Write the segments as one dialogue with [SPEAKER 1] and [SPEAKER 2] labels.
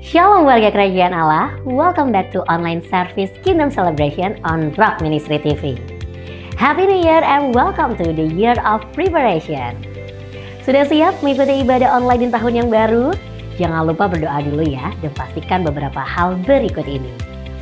[SPEAKER 1] Shalom warga kerajaan Allah, welcome back to online service Kingdom Celebration on Rock Ministry TV. Happy New Year and welcome to the Year of Preparation. Sudah siap mengikuti ibadah online di tahun yang baru? Jangan lupa berdoa dulu ya dan pastikan beberapa hal berikut ini.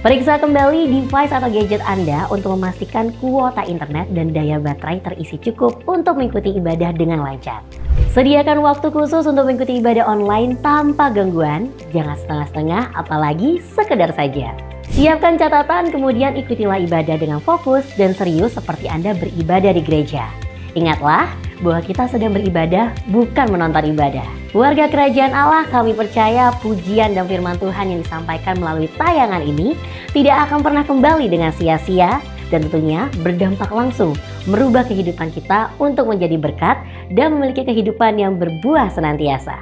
[SPEAKER 1] Periksa kembali device atau gadget Anda untuk memastikan kuota internet dan daya baterai terisi cukup untuk mengikuti ibadah dengan lancar. Sediakan waktu khusus untuk mengikuti ibadah online tanpa gangguan, jangan setengah-setengah apalagi sekedar saja. Siapkan catatan kemudian ikutilah ibadah dengan fokus dan serius seperti Anda beribadah di gereja. Ingatlah bahwa kita sedang beribadah bukan menonton ibadah. Warga kerajaan Allah, kami percaya pujian dan firman Tuhan yang disampaikan melalui tayangan ini tidak akan pernah kembali dengan sia-sia dan tentunya berdampak langsung merubah kehidupan kita untuk menjadi berkat dan memiliki kehidupan yang berbuah senantiasa.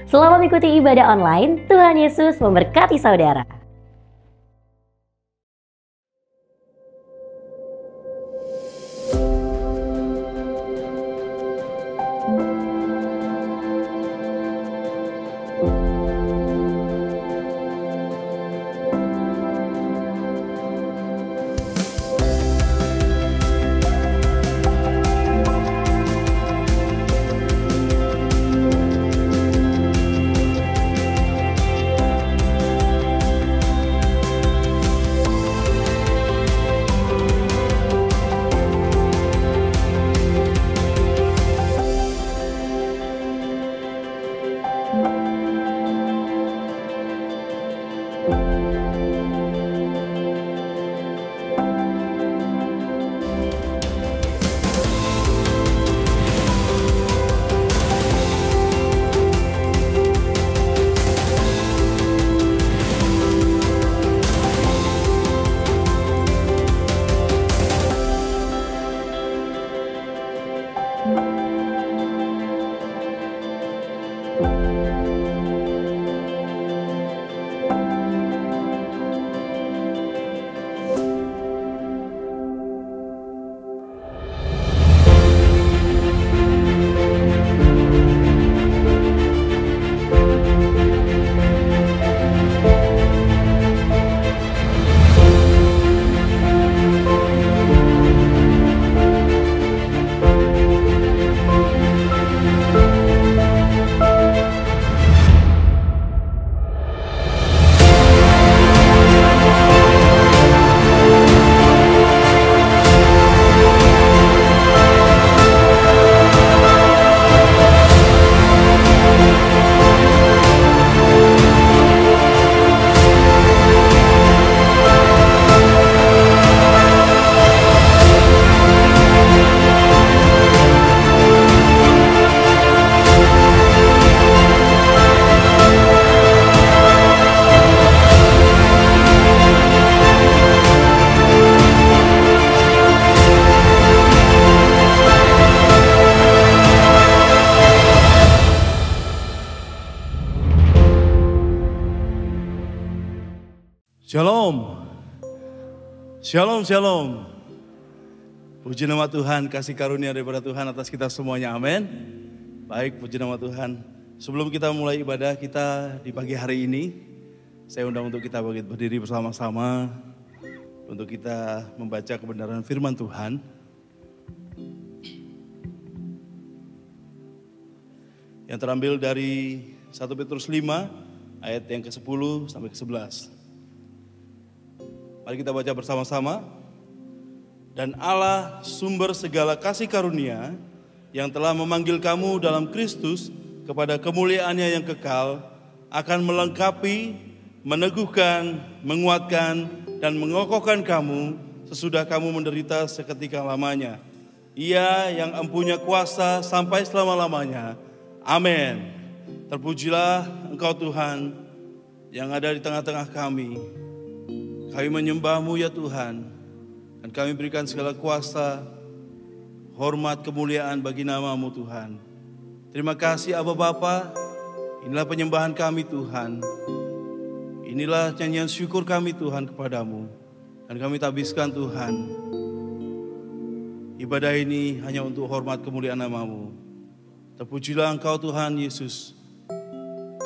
[SPEAKER 1] Selamat mengikuti ibadah online, Tuhan Yesus memberkati saudara.
[SPEAKER 2] Shalom, shalom, shalom. Puji nama Tuhan, kasih karunia daripada Tuhan atas kita semuanya, amin. Baik, puji nama Tuhan. Sebelum kita mulai ibadah kita di pagi hari ini, saya undang untuk kita berdiri bersama-sama untuk kita membaca kebenaran firman Tuhan. Yang terambil dari 1 Petrus 5 ayat yang ke-10 sampai ke-11. Mari kita baca bersama-sama. Dan Allah sumber segala kasih karunia yang telah memanggil kamu dalam Kristus kepada kemuliaannya yang kekal akan melengkapi, meneguhkan, menguatkan, dan mengokohkan kamu sesudah kamu menderita seketika lamanya. Ia yang empunya kuasa sampai selama-lamanya. Amin. Terpujilah Engkau Tuhan yang ada di tengah-tengah kami. Kami menyembah-Mu ya Tuhan, dan kami berikan segala kuasa, hormat, kemuliaan bagi nama-Mu Tuhan. Terima kasih Aba Bapa, inilah penyembahan kami Tuhan. Inilah nyanyian syukur kami Tuhan kepadamu. Dan kami tabiskan Tuhan, ibadah ini hanya untuk hormat kemuliaan nama-Mu. Terpujilah Engkau Tuhan Yesus.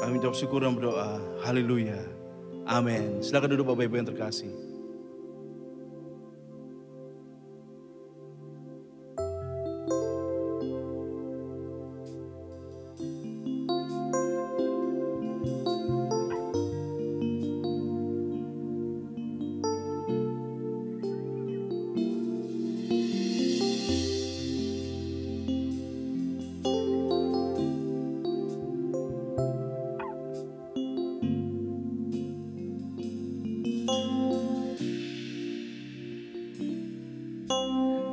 [SPEAKER 2] Kami ucap syukur dan berdoa. Haleluya. Amin. Silakan duduk Bapak Ibu yang terkasih.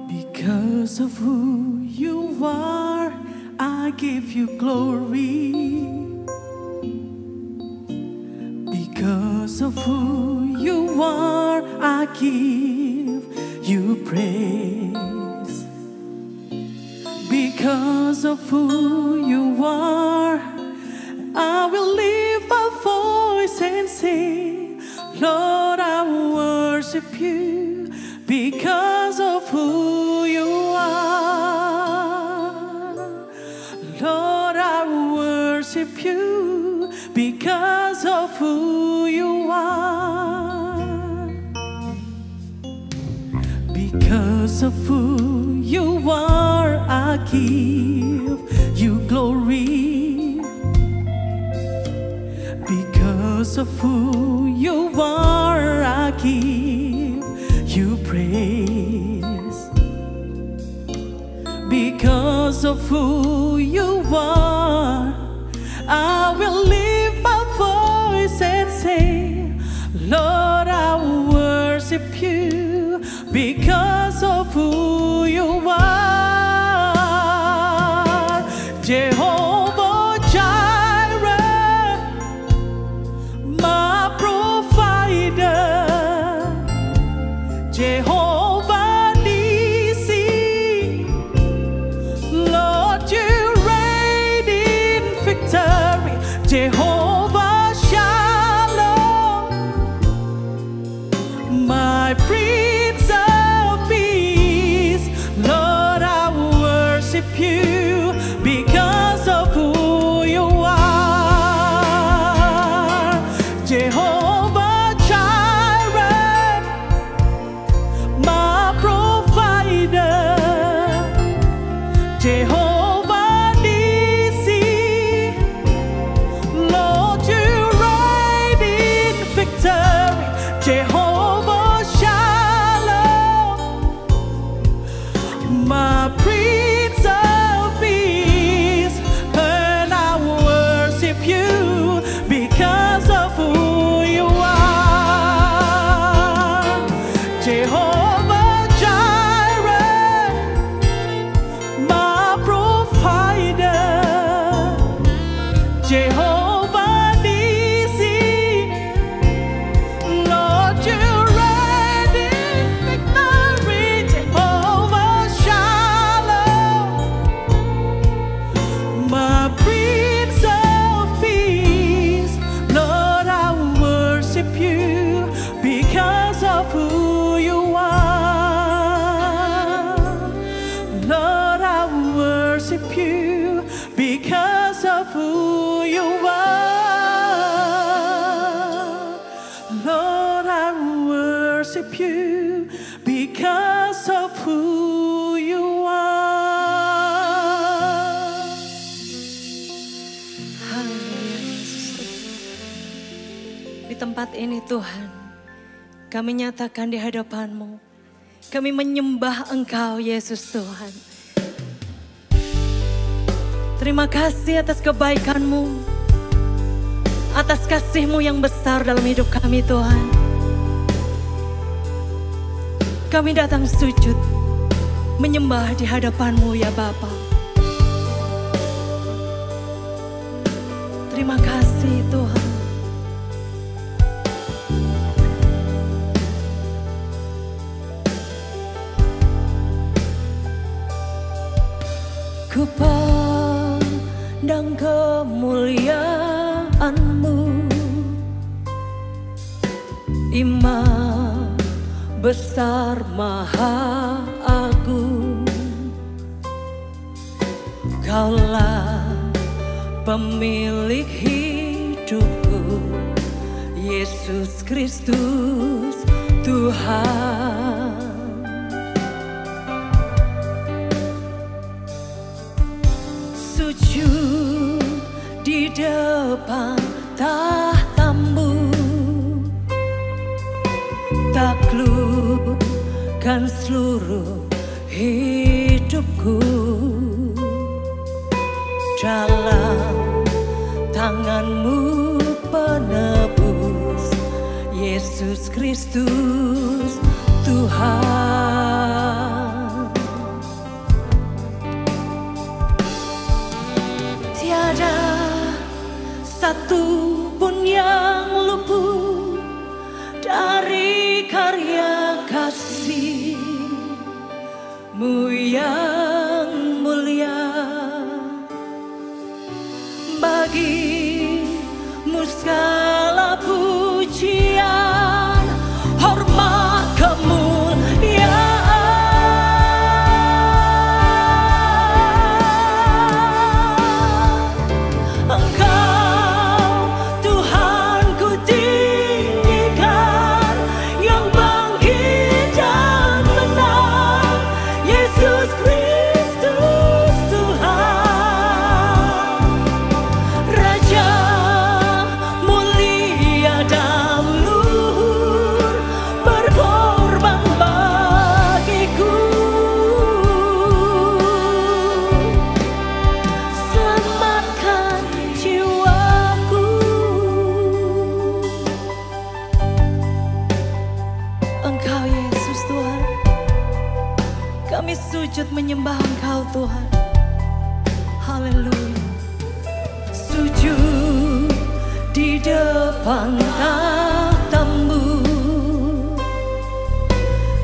[SPEAKER 3] Because of who you are, I give you glory. Because of who you are, I give you praise. Because of who you are, I will lift my voice and sing, Lord, I worship you. Because of who you are, Lord, I worship you. Because of who you are, because of who you are, I give you glory. Because of who you are, I give you praise. Because of who you are, I will lift my voice and say, Lord, I worship you. Because of who you are, Jehovah Jireh, my provider. Jehovah Nissi, Lord, you reign in victory. Jehovah Shalom, my Prince of Peace. Lord, I worship you because of who you are. Jehovah Jireh, my provider. Jehovah Nissi, Lord, you reign in victory. Jehovah Shalom, my Prince of Peace. And I worship you because of who you are. Jehovah Jireh, my provider. Jehovah Nissi, Lord, you reign in victory. Jehovah Shalom, my Prince of Peace. Lord, I worship you because of who you are. Lord, I worship you because of who you are. Lord, I worship you because of who you are.
[SPEAKER 4] Haleluya Yesus. Di tempat ini Tuhan, kami nyatakan di hadapan-Mu, kami menyembah Engkau Yesus Tuhan. Terima kasih atas kebaikan-Mu, atas kasih-Mu yang besar dalam hidup kami Tuhan. Kami datang sujud, menyembah di hadapan-Mu ya Bapa. Terima kasih Tuhan. Ku pandang kemuliaan-Mu, Imam besar maha agung. Engkaulah pemilik hidupku, Yesus Kristus Tuhan. Sujud di depan tahtamu, taklukkan seluruh hidupku. Dalam tanganmu penebus, Yesus Kristus Tuhan. Tiada satu pun yang luput dari karya kasih-Mu yang mulia. Bagi-Mu segala pujian, hormat, kemuliaan. Engkau Tuhan ku tinggikan, yang bangkit dan menang, Yesus Kristus Tuhan. Kami sujud menyembah Engkau Tuhan. Haleluya. Sujud di depan tahta-Mu,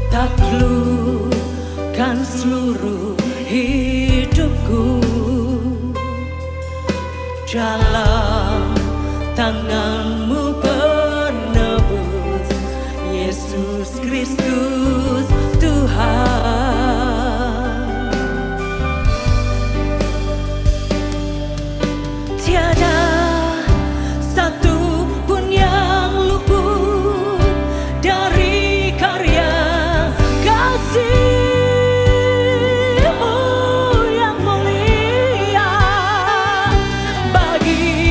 [SPEAKER 4] taklukkan seluruh hidupku. Dalam tangan-Mu penebus, Yesus Kristus Tuhan. Tiada satu pun yang luput dari karya kasih-Mu yang mulia. Bagi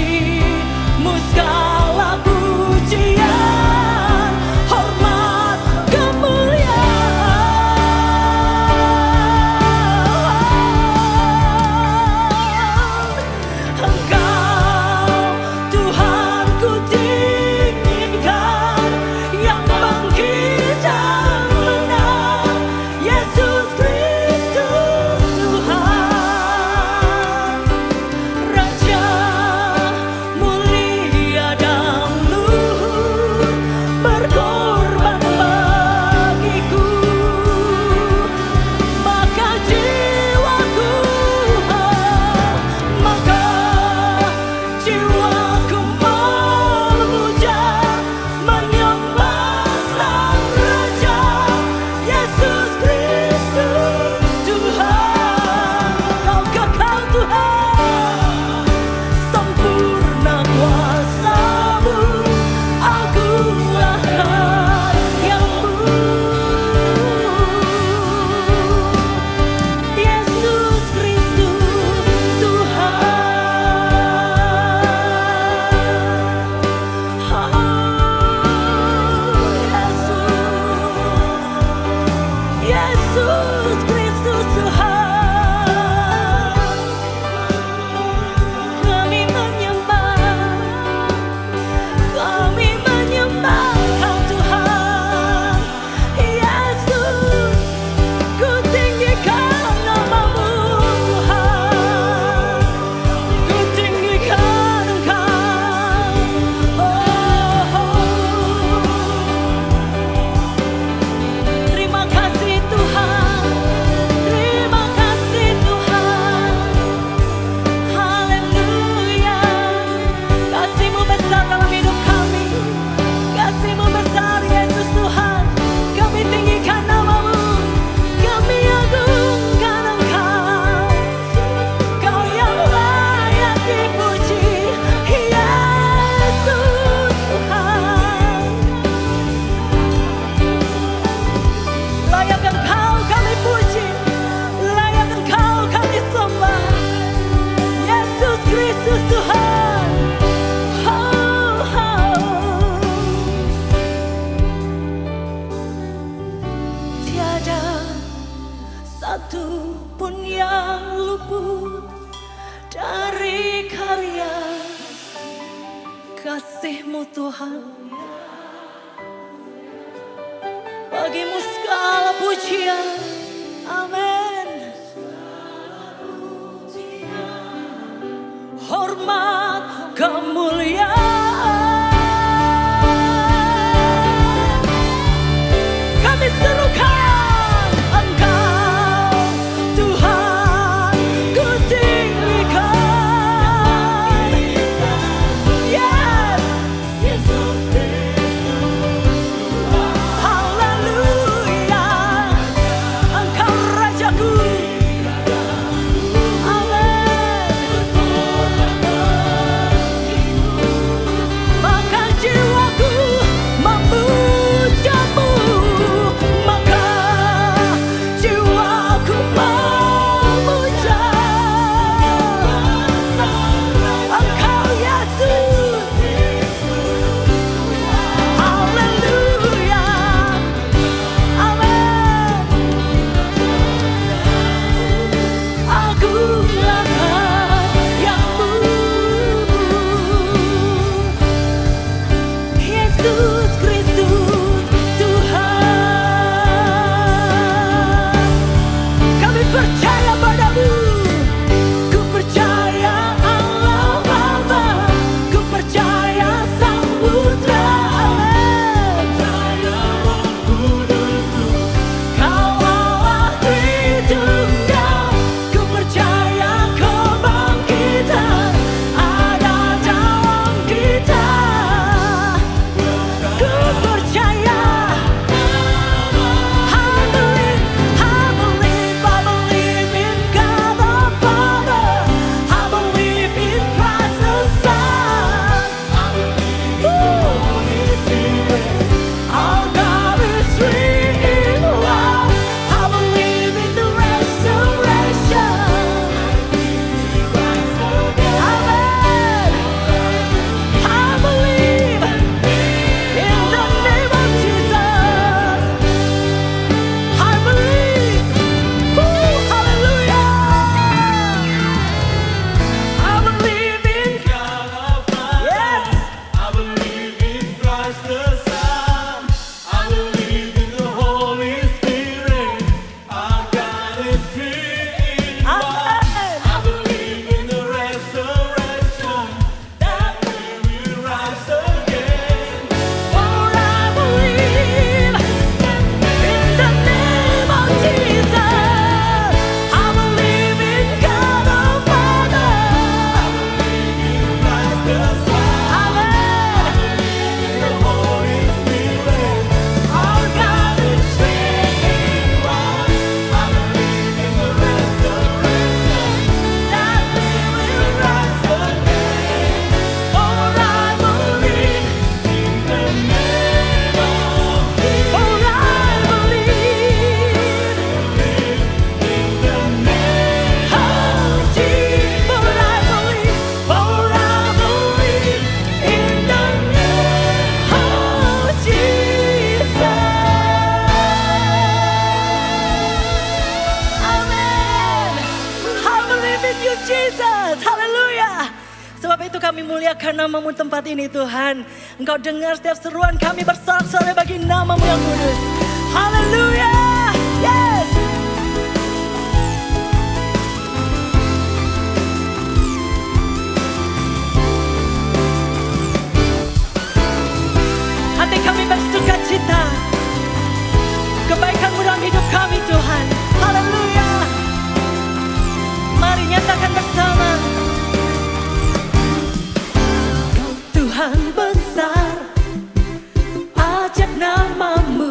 [SPEAKER 4] kasih-Mu Tuhan. Bagimu segala pujian. Amin. Hormat, kemuliaan. Kami serukan Engkau, Tuhan, ku tinggikan. Yes, Yesus Kristus, haleluya. Engkau Rajaku. Maka jiwaku memujamu, maka jiwaku memuja Engkau Yesus. Haleluya. Amin. Aku akan yang-Mu, Yesus Kristus Tuhan. Kami percaya padamu. Ku percaya Allah Bapa, ku percaya Sang Putra, percaya Roh Kudus, Kau Allah Tritunggal. Ku percaya kebangkitan ada dalam kita. Ku percaya. I believe in God the Father. I believe in Christ the Son. I believe in the Holy Spirit. Our God is three in one. I believe in the resurrection. Amen. I believe in the name of Jesus. I believe. Hallelujah. I believe in God the Father. Yes.
[SPEAKER 5] I believe in Christ the Son. I believe in the Holy Spirit. Our God is three in one.
[SPEAKER 4] Amen.
[SPEAKER 5] I believe in the resurrection, that we will rise again.
[SPEAKER 4] For I believe in the name of Jesus. I believe in God the Father.
[SPEAKER 5] Christ the Son,
[SPEAKER 4] Amen.
[SPEAKER 5] the Holy Spirit.
[SPEAKER 4] Our God is
[SPEAKER 5] Three in one. I believe in the resurrection,
[SPEAKER 4] that we will rise again. For I believe.
[SPEAKER 5] in the name of Jesus.
[SPEAKER 4] For I believe.
[SPEAKER 5] In the name
[SPEAKER 4] Oh, Jesus. For I believe. For I believe in the name of Jesus. Amen. I believe in you, Jesus. Haleluya. Sebab itu kami muliakan nama-Mu tempat ini, Tuhan. Engkau dengar setiap seruan kami bersorak-sorai bagi nama-Mu yang kudus. Haleluya. Yes. Hati kami bersuka cita. Kebaikan-Mu dalam hidup kami, Tuhan. Haleluya. Mari nyatakan bersama. Tuhan besar, ajaib nama-Mu.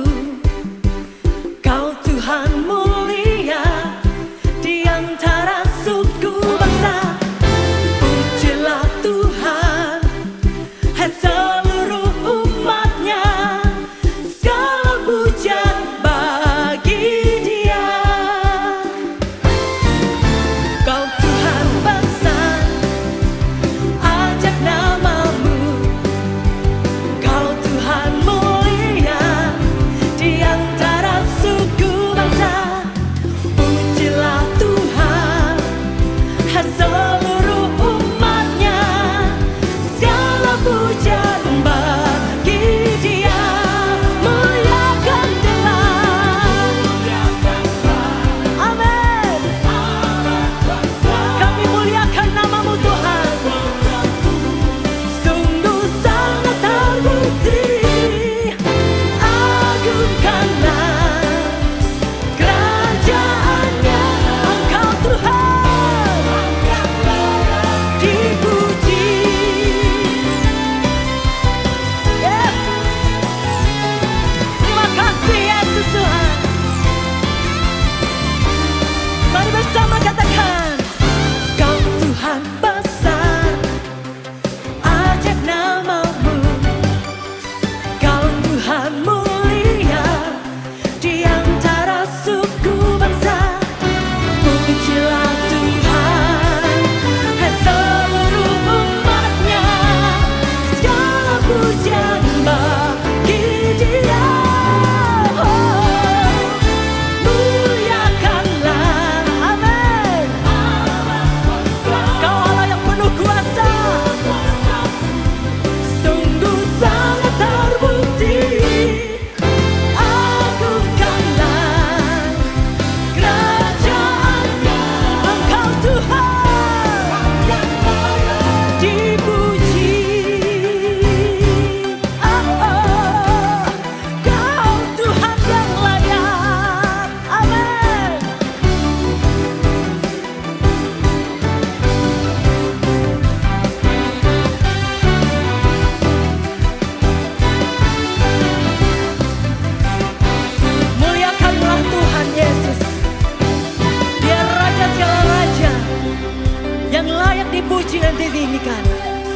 [SPEAKER 3] layak dipuji dan ditinggikan.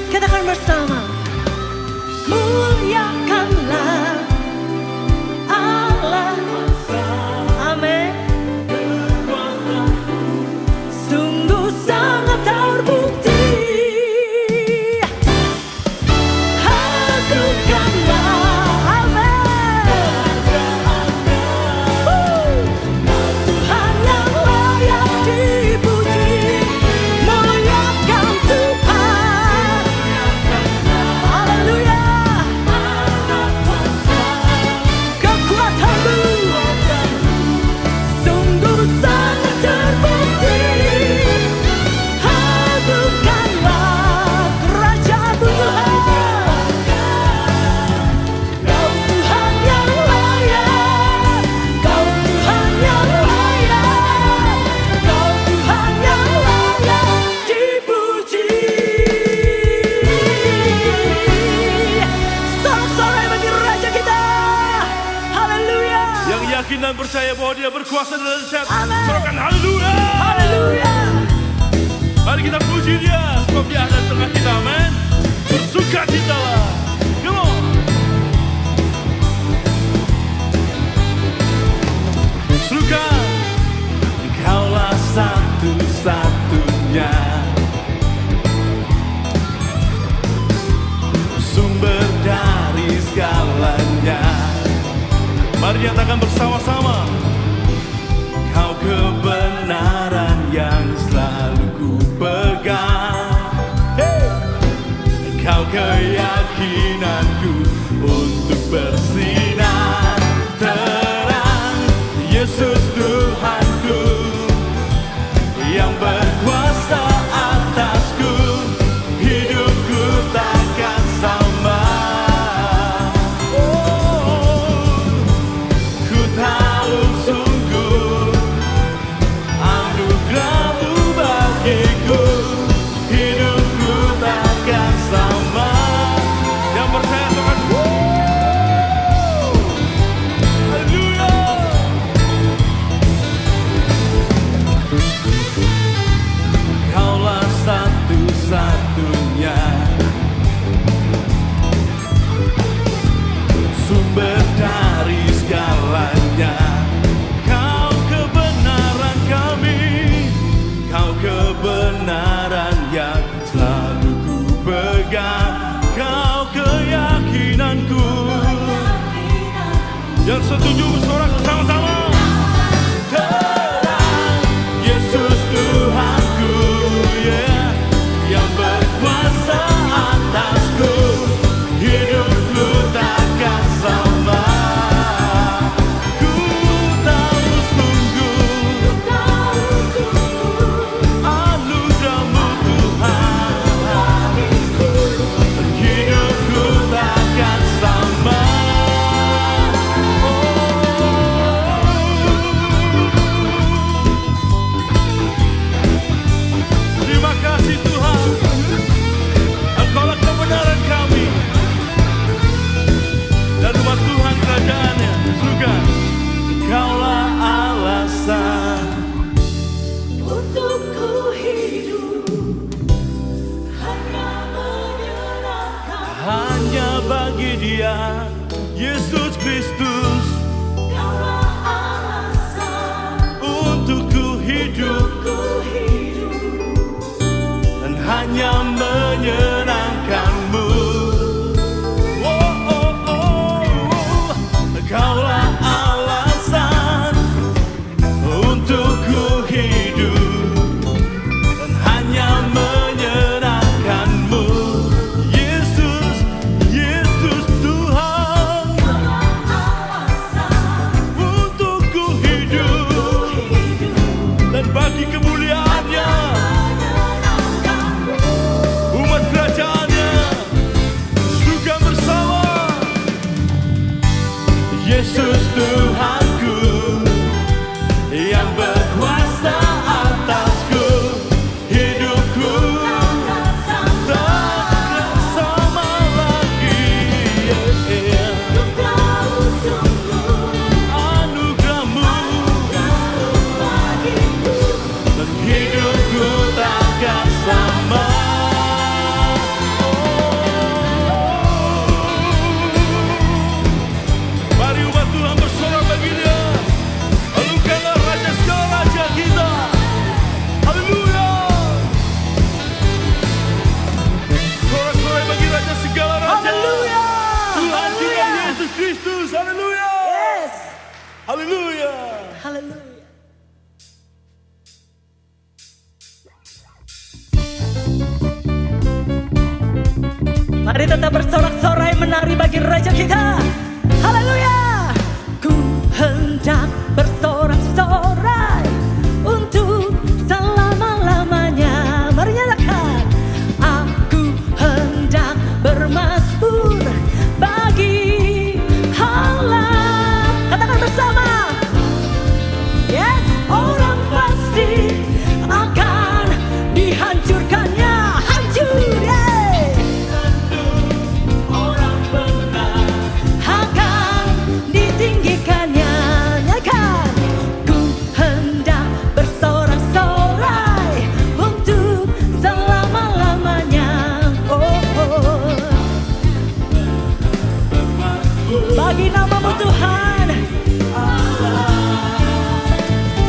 [SPEAKER 3] Katakan bersama. Muliakanlah Allah. Amin. Sungguh sangat terbukti.
[SPEAKER 2] Dan percaya bahwa Dia berkuasa dan dahsyat. Sorakan haleluya.
[SPEAKER 3] Haleluya.
[SPEAKER 2] Mari kita puji Dia sebab Dia ada di tengah kita. Amin. Bersukacitalah. Come on. Serukan. Engkaulah satu-satunya sumber dari segalanya. Mari nyatakan bersama-sama. Kau kebenaran yang selalu ku pegang. Kau keyakinanku untuk bersinar terang. Yesus Tuhanku yang berkuasa atasku. Hidupku takkan sama. Yang setuju bersorak bersama-sama. Terang Yesus Tuhanku, yeah, yang berkuasa atasku. Hidupku takkan sama. Ku tahu sungguh anugerah-Mu Tuhan. Hidupku takkan sama. Kaulah alasan
[SPEAKER 4] untuk ku hidup, hanya menyenangkan.
[SPEAKER 2] hanya bagi Dia, Yesus Kristus.
[SPEAKER 4] Kaulah alasan
[SPEAKER 2] untuk ku hidup dan hanya menyenangkan-Mu. Oh, oh, oh, oh. Kaulah alasan untuk ku hidup dan hanya menyenangkan-Mu. Yesus, Yesus Tuhan. Untuk ku hidup dan bagi kemuliaan-Nya. Umat kerajaan Haleluya.
[SPEAKER 3] Haleluya. Mari tetap bersorak-sorai menari bagi Raja kita. Haleluya. Ku hendak bersorak-sorai untuk selama-lamanya. Mari nyalakan. Aku hendak bermazmur bagi Allah. Katakan bersama. Yes, orang pasti akan dihancurkannya. Hancur, yeah.
[SPEAKER 5] Orang benar
[SPEAKER 3] Akan ditinggikannya. Nyanyikan. Ku hendak bersorak-sorai untuk selama-lamanya. Oh, oh. Bagi namamu Tuhan.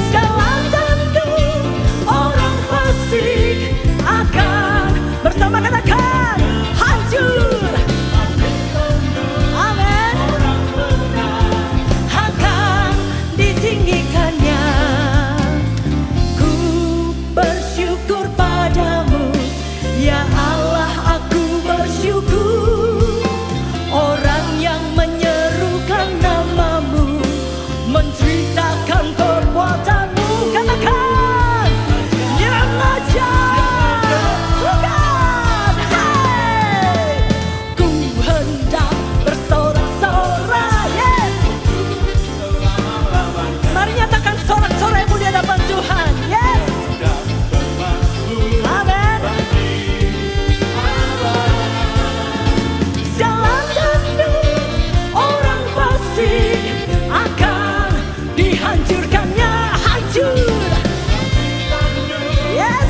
[SPEAKER 3] Segala tanduk orang fasik akan bersama katakan hancur. Amin. Akan ditinggikannya. Ku bersyukur padamu, ya Allah, aku bersyukur. Orang yang menyerukan namamu, menceritakan perbuatanmu. Katakan yang ajaib. Bukan. Hey. Ku hendak bersorak-sorai. Yes. Mari nyatakan sorak-sorai di hadapan Tuhan. Yes. Amin. Jalan tanduk orang fasik akan dihancurkannya. Hancur. Yes.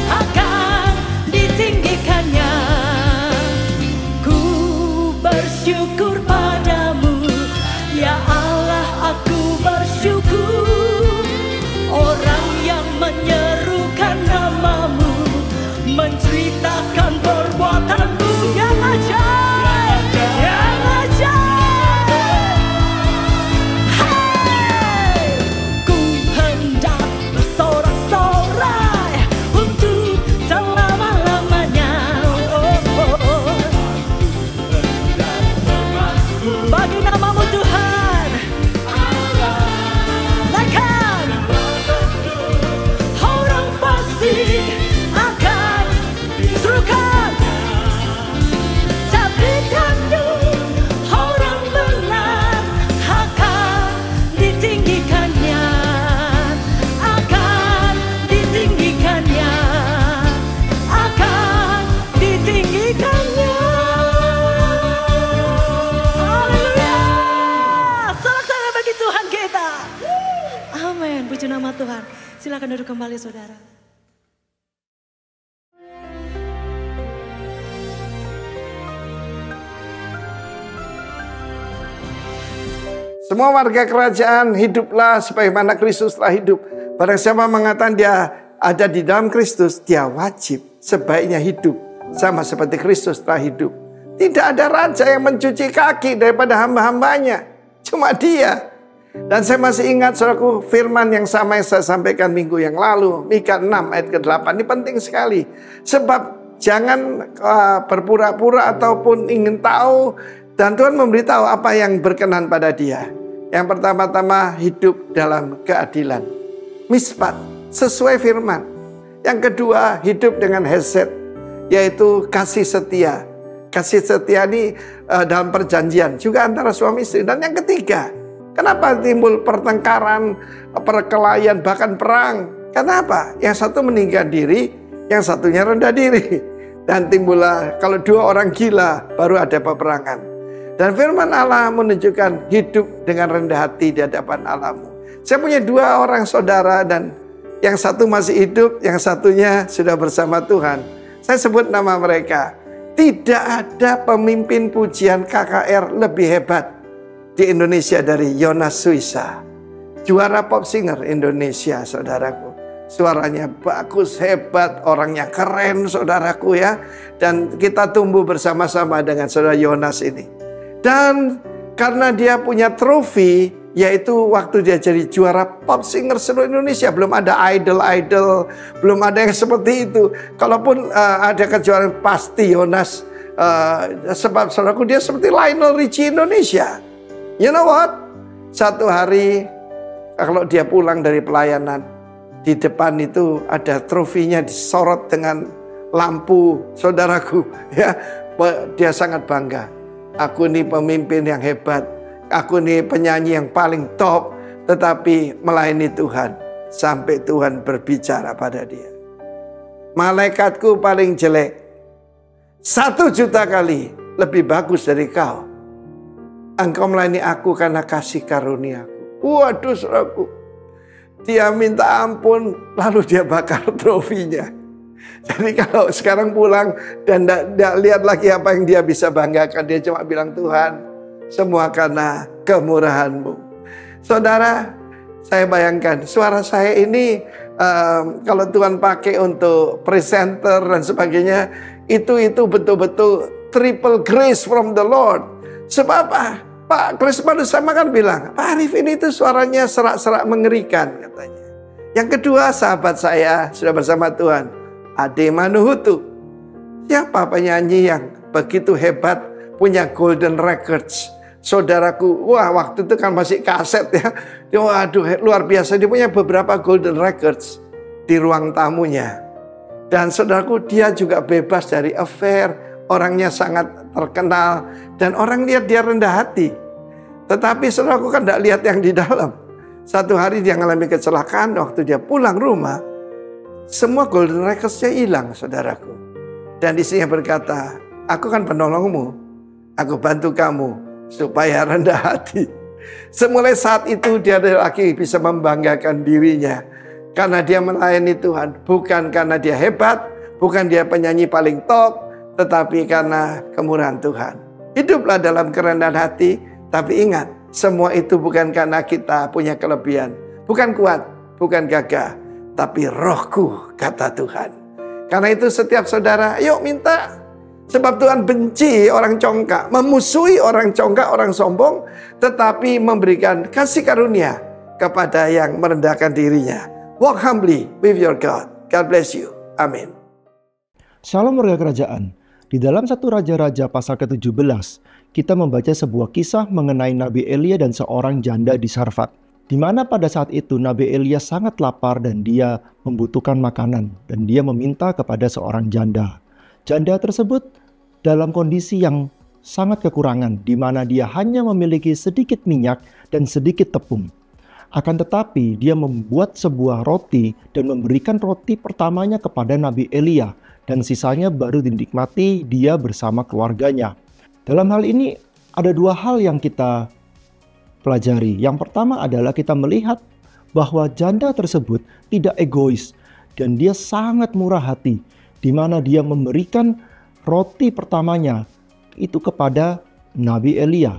[SPEAKER 3] Akan ditinggikannya. Ku bersyukur padamu, ya Allah, aku bersyukur. Orang yang menyerukan namamu, menceritakan perbuatanmu yang ajaib. Yang ajaib. Hey. Ku hendak bersorak-sorai untuk selama-lamanya. Oh, oh, oh. Bagi namamu Tuhan. Naikkan. Orang pasti akan serukan. Tapi tanduk orang benar akan ditinggikannya. Akan ditinggikannya. Akan ditinggikannya. Haleluya. Sorak-sorai bagi Tuhan kita. Amin. Puji nama Tuhan. Silakan duduk kembali saudara.
[SPEAKER 6] Semua warga kerajaan hiduplah sebagaimana Kristus telah hidup. Barang siapa mengatakan dia ada di dalam Kristus, dia wajib sebaiknya hidup sama seperti Kristus telah hidup. Tidak ada raja yang mencuci kaki daripada hamba-hambanya, cuma Dia. Dan saya masih ingat saudaraku firman yang sama yang saya sampaikan minggu yang lalu, Mika 6 ayat ke-8. Ini penting sekali. Sebab jangan berpura-pura ataupun ingin tahu, dan Tuhan memberitahu apa yang berkenan pada Dia. Yang pertama-tama hidup dalam keadilan, mispat, sesuai firman. Yang kedua hidup dengan hesed, yaitu kasih setia. Kasih setia ini dalam perjanjian juga antara suami istri. Dan yang ketiga, kenapa timbul pertengkaran, perkelahian, bahkan perang? Kenapa? Yang satu meninggikan diri, yang satunya rendah diri. Dan timbullah kalau dua orang gila baru ada peperangan. Dan firman Allah menunjukkan hidup dengan rendah hati di hadapan Allahmu. Saya punya dua orang saudara dan yang satu masih hidup, yang satunya sudah bersama Tuhan. Saya sebut nama mereka. Tidak ada pemimpin pujian KKR lebih hebat di Indonesia dari Yonas Suisa. Juara pop singer Indonesia, saudaraku. Suaranya bagus, hebat, orangnya keren, saudaraku ya. Dan kita tumbuh bersama-sama dengan saudara Yonas ini. Dan Karena dia punya trofi, yaitu waktu dia jadi juara pop singer seluruh Indonesia. Belum ada idol-idol, belum ada yang seperti itu. Kalaupun ada kejuaraan pasti Yonas, sebab saudaraku dia seperti Lionel Richie Indonesia. You know what? Satu hari kalau dia pulang dari pelayanan, di depan itu ada trofinya disorot dengan lampu, saudaraku. Ya, dia sangat bangga. Aku ini pemimpin yang hebat, aku ini penyanyi yang paling top, tetapi melayani Tuhan sampai Tuhan berbicara pada dia. Malaikatku paling jelek 1 juta kali lebih bagus dari kau. Engkau melayani aku karena kasih karuniaku. Waduh, saudaraku. Dia minta ampun, lalu dia bakar trofinya. Jadi kalau sekarang pulang dan tidak lihat lagi apa yang dia bisa banggakan, dia cuma bilang, Tuhan, semua karena kemurahan-Mu. Saudara, saya bayangkan suara saya ini kalau Tuhan pakai untuk presenter dan sebagainya, itu betul-betul triple grace from the Lord. Sebab apa? Pak Krisman sama kan bilang, Pak Arif ini tuh suaranya serak-serak mengerikan katanya. Yang kedua, sahabat saya sudah bersama Tuhan, Ade Manuhutu. Siapa penyanyi yang begitu hebat, punya golden records? Saudaraku, wah waktu itu kan masih kaset ya. Waduh, luar biasa, dia punya beberapa golden records di ruang tamunya. Dan saudaraku, dia juga bebas dari affair. Orangnya sangat terkenal dan orang lihat dia rendah hati. Tetapi saudaraku kan tidak lihat yang di dalam. Satu hari dia mengalami kecelakaan, waktu dia pulang rumah, semua golden records-nya hilang, saudaraku. Dan isinya berkata, aku kan penolongmu, aku bantu kamu supaya rendah hati. Semulai saat itu dia lagi bisa membanggakan dirinya. Karena dia melayani Tuhan, bukan karena dia hebat, bukan dia penyanyi paling top, tetapi karena kemurahan Tuhan. Hiduplah dalam kerendahan hati, tapi ingat, semua itu bukan karena kita punya kelebihan. Bukan kuat, bukan gagah, tapi rohku, kata Tuhan. Karena itu setiap saudara, yuk minta. Sebab Tuhan benci orang congkak, memusuhi orang congkak, orang sombong, tetapi memberikan kasih karunia kepada yang merendahkan dirinya. Walk humbly with your God. God bless you. Amin.
[SPEAKER 7] Shalom warga kerajaan. Di dalam 1 Raja-Raja pasal ke-17, kita membaca sebuah kisah mengenai Nabi Elia dan seorang janda di Sarfat. Di mana pada saat itu Nabi Elia sangat lapar dan dia membutuhkan makanan. Dan dia meminta kepada seorang janda. Janda tersebut dalam kondisi yang sangat kekurangan, di mana dia hanya memiliki sedikit minyak dan sedikit tepung. Akan tetapi dia membuat sebuah roti dan memberikan roti pertamanya kepada Nabi Elia. Dan sisanya baru dinikmati dia bersama keluarganya. Dalam hal ini ada dua hal yang kita pelajari. Yang pertama adalah kita melihat bahwa janda tersebut tidak egois. Dan dia sangat murah hati. Di mana dia memberikan roti pertamanya itu kepada Nabi Elia.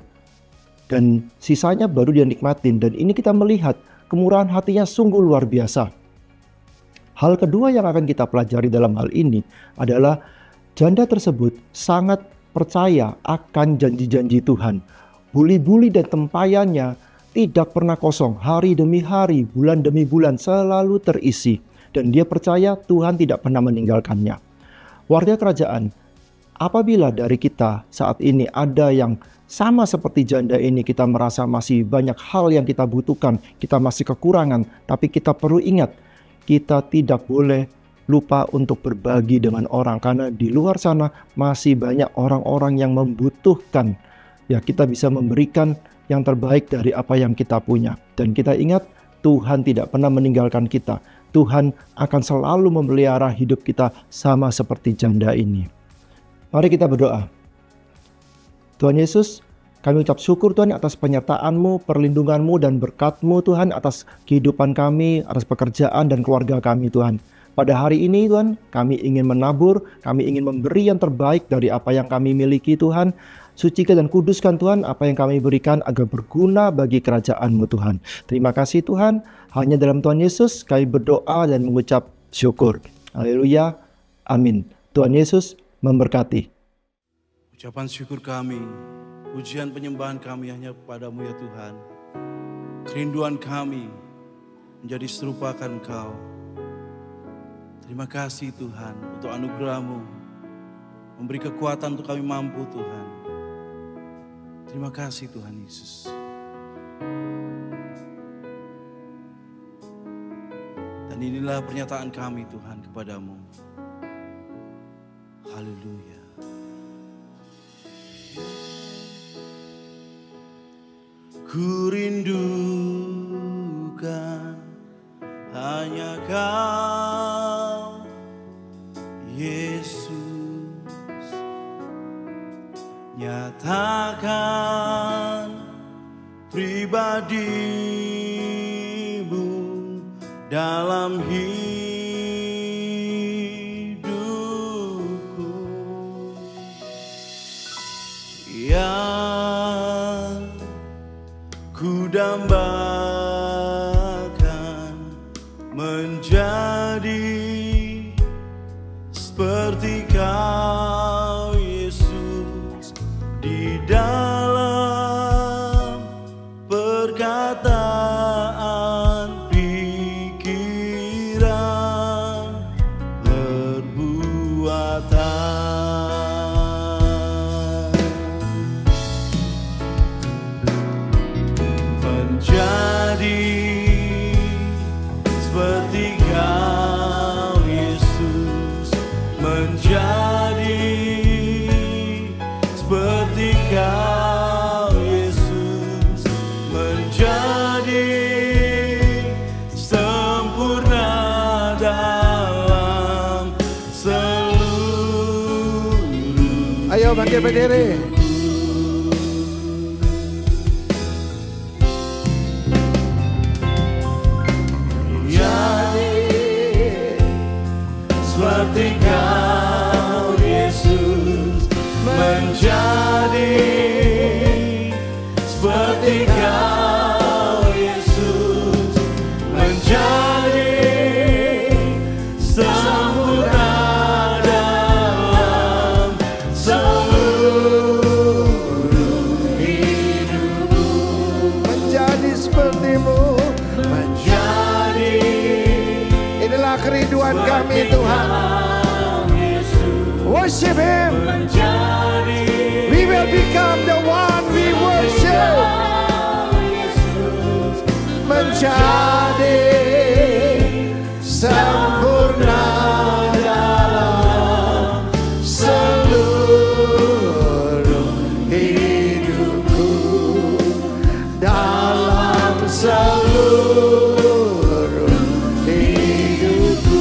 [SPEAKER 7] Dan sisanya baru dia nikmatin. Dan ini kita melihat kemurahan hatinya sungguh luar biasa. Hal kedua yang akan kita pelajari dalam hal ini adalah janda tersebut sangat percaya akan janji-janji Tuhan. Buli-buli dan tempayannya tidak pernah kosong. Hari demi hari, bulan demi bulan selalu terisi. Dan dia percaya Tuhan tidak pernah meninggalkannya. Warga kerajaan, apabila dari kita saat ini ada yang sama seperti janda ini, kita merasa masih banyak hal yang kita butuhkan, kita masih kekurangan, tapi kita perlu ingat, kita tidak boleh lupa untuk berbagi dengan orang. Karena di luar sana masih banyak orang-orang yang membutuhkan. Ya, kita bisa memberikan yang terbaik dari apa yang kita punya. Dan kita ingat, Tuhan tidak pernah meninggalkan kita. Tuhan akan selalu memelihara hidup kita sama seperti janda ini. Mari kita berdoa. Tuhan Yesus, kami ucap syukur Tuhan atas penyertaan-Mu, perlindungan-Mu, dan berkat-Mu Tuhan atas kehidupan kami, atas pekerjaan dan keluarga kami Tuhan. Pada hari ini Tuhan, kami ingin menabur, kami ingin memberi yang terbaik dari apa yang kami miliki Tuhan. Sucikan dan kuduskan Tuhan apa yang kami berikan agar berguna bagi kerajaan-Mu Tuhan. Terima kasih Tuhan, hanya dalam Tuhan Yesus kami berdoa dan mengucap syukur. Haleluya, amin. Tuhan Yesus memberkati.
[SPEAKER 2] Ucapan syukur kami, pujian penyembahan kami hanya kepadamu ya Tuhan. Kerinduan kami menjadi serupa akan Engkau. Terima kasih Tuhan untuk anugerah-Mu. Memberi kekuatan untuk kami mampu Tuhan. Terima kasih Tuhan Yesus. Dan inilah pernyataan kami Tuhan kepadamu. Haleluya. Ku rindukan hanya Kau, Yesus. Nyatakan pribadi-Mu dalam hidupku. Yang ku dambakan menjadi seperti Kau, Yesus, di dalam perkataan, pikiran, perbuatan. Menjadi seperti Kau, Yesus, menjadi seperti Kau, Yesus, menjadi sempurna dalam seluruh.
[SPEAKER 6] Ayo bangkit berdiri.
[SPEAKER 2] Seperti Kau, Yesus, menjadi seperti Kau, Yesus, menjadi sempurna dalam seluruh hidupku.
[SPEAKER 6] Menjadi seperti-Mu.
[SPEAKER 2] Menjadi
[SPEAKER 6] Inilah kerinduan kami Tuhan. Worship Him. We will become the one we worship. Menjadi sempurna dalam seluruh hidupku. Dalam seluruh hidupku.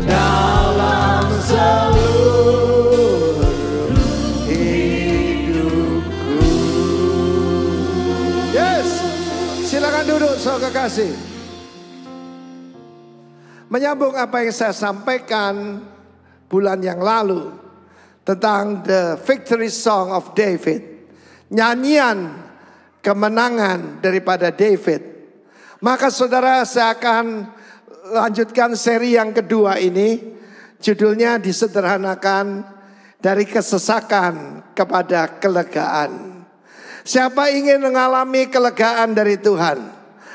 [SPEAKER 6] Dalam seluruh hidupku. Yes, silakan duduk saudara kekasih. Menyambung apa yang saya sampaikan bulan yang lalu tentang the victory song of David, nyanyian kemenangan daripada David. Maka saudara, saya akan lanjutkan seri yang kedua ini. Judulnya disederhanakan dari kesesakan kepada kelegaan. Siapa ingin mengalami kelegaan dari Tuhan?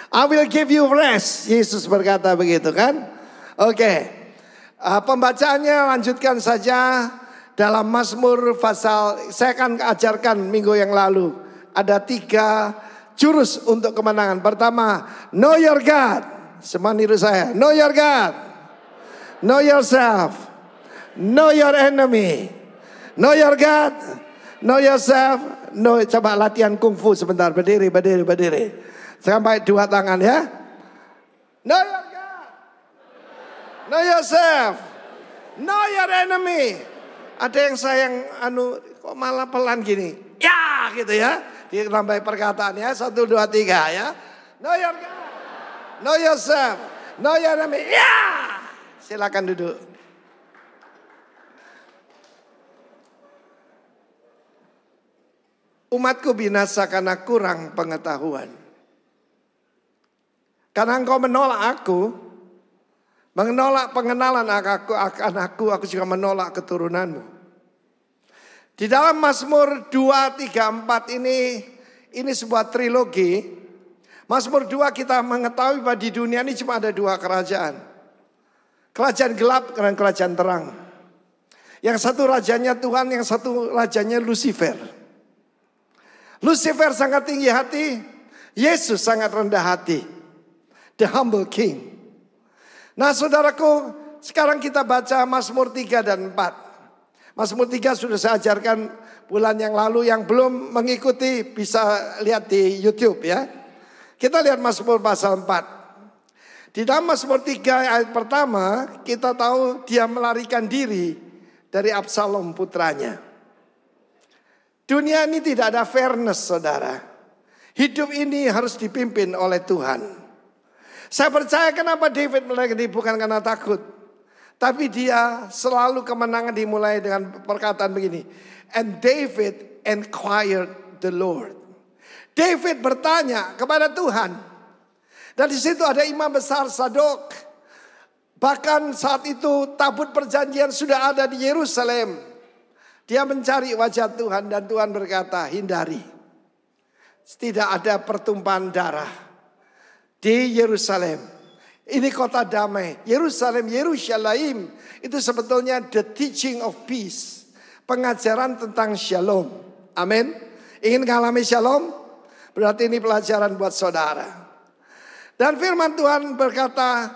[SPEAKER 6] I will give you rest. Yesus berkata begitu kan? Oke. Pembacaannya lanjutkan saja dalam Mazmur pasal, saya akan ajarkan minggu yang lalu. Ada 3 jurus untuk kemenangan. Pertama, know your God. Semua niru saya. Know your God. Know yourself. Know your enemy. Know your God. Know yourself. Know, coba latihan kungfu sebentar. Berdiri. Sampai 2 tangan ya. Know your God. Know yourself. Know your enemy. Ada yang sayang kok malah pelan gini. Ya gitu ya. Ditambah perkataan ya. 1, 2, 3 ya. Know your God. Know yourself. Know your enemy. Ya. Silakan duduk. Umatku binasa karena kurang pengetahuan. Karena engkau menolak aku, menolak pengenalan akan aku juga menolak keturunanmu. Di dalam Mazmur 2, 3, 4 ini sebuah trilogi. Mazmur 2 kita mengetahui bahwa di dunia ini cuma ada dua kerajaan. Kerajaan gelap dan kerajaan terang. Yang satu rajanya Tuhan, yang satu rajanya Lucifer. Lucifer sangat tinggi hati, Yesus sangat rendah hati. The humble king. Nah saudaraku, sekarang kita baca Mazmur 3 dan 4. Mazmur 3 sudah saya ajarkan bulan yang lalu, yang belum mengikuti bisa lihat di YouTube ya. Kita lihat Mazmur pasal 4. Di dalam Mazmur 3 ayat pertama kita tahu dia melarikan diri dari Absalom putranya. Dunia ini tidak ada fairness saudara. Hidup ini harus dipimpin oleh Tuhan. Saya percaya kenapa David melarikan diri bukan karena takut. Tapi dia selalu kemenangan dimulai dengan perkataan begini. And David inquired the Lord. David bertanya kepada Tuhan. Dan di situ ada imam besar Sadok. Bahkan saat itu tabut perjanjian sudah ada di Yerusalem. Dia mencari wajah Tuhan dan Tuhan berkata, hindari. Tidak ada pertumpahan darah di Yerusalem. Ini kota damai. Yerusalem itu sebetulnya the teaching of peace. Pengajaran tentang shalom. Amin. Ingin mengalami shalom? Berarti ini pelajaran buat saudara. Dan firman Tuhan berkata,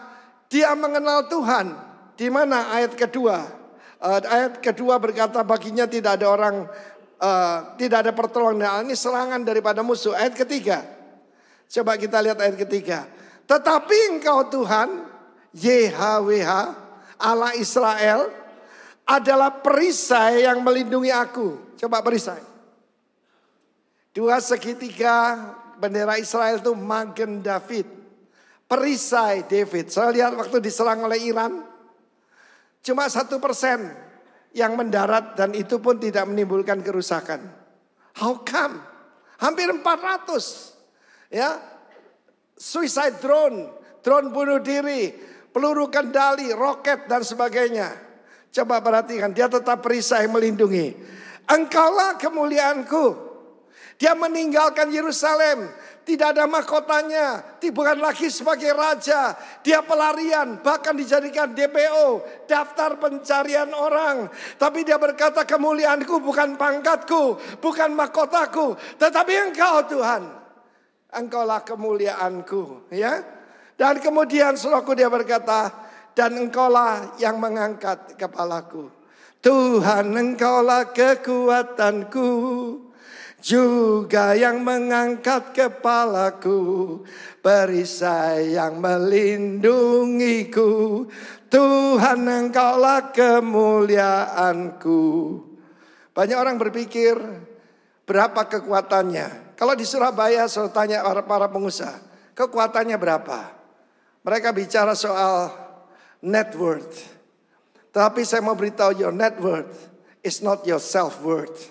[SPEAKER 6] dia mengenal Tuhan. Di mana ayat kedua? Ayat kedua berkata baginya tidak ada orang, tidak ada pertolongan. Ini serangan daripada musuh. Ayat ketiga. Coba kita lihat ayat ketiga. Tetapi engkau Tuhan, YHWH, Allah Israel, adalah perisai yang melindungi aku. Coba perisai. Dua segitiga bendera Israel itu Magen David. Perisai David. Saya lihat waktu diserang oleh Iran, cuma 1% yang mendarat dan itu pun tidak menimbulkan kerusakan. How come? Hampir 400. Ya. Suicide drone bunuh diri, peluru kendali, roket dan sebagainya. Coba perhatikan, dia tetap perisai melindungi. Engkaulah kemuliaanku. Dia meninggalkan Yerusalem, tidak ada mahkotanya, bukan lagi sebagai raja. Dia pelarian, bahkan dijadikan DPO, daftar pencarian orang. Tapi dia berkata, kemuliaanku bukan pangkatku, bukan mahkotaku, tetapi engkau Tuhan. Engkaulah kemuliaanku, ya. Dan kemudian selaku dia berkata, dan engkaulah yang mengangkat kepalaku. Tuhan engkaulah kekuatanku, juga yang mengangkat kepalaku, perisai yang melindungiku. Tuhan engkaulah kemuliaanku. Banyak orang berpikir berapa kekuatannya. Kalau di Surabaya saya tanya para pengusaha, kekuatannya berapa? Mereka bicara soal net worth. Tapi saya mau beritahu, your net worth is not your self worth.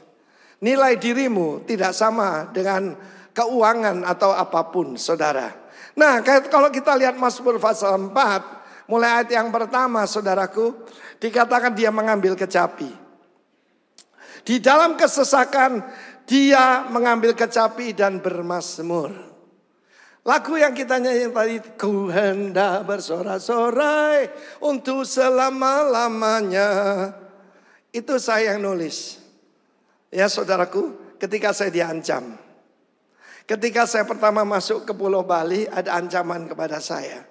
[SPEAKER 6] Nilai dirimu tidak sama dengan keuangan atau apapun saudara. Nah kalau kita lihat Mazmur pasal 4, mulai ayat yang pertama saudaraku, dikatakan dia mengambil kecapi. Di dalam kesesakan dia mengambil kecapi dan bermazmur. Lagu yang kita nyanyi tadi, ku hendak bersorak-sorai untuk selama-lamanya. Itu saya yang nulis. Ya saudaraku, ketika saya diancam. Ketika saya pertama masuk ke Pulau Bali, ada ancaman kepada saya.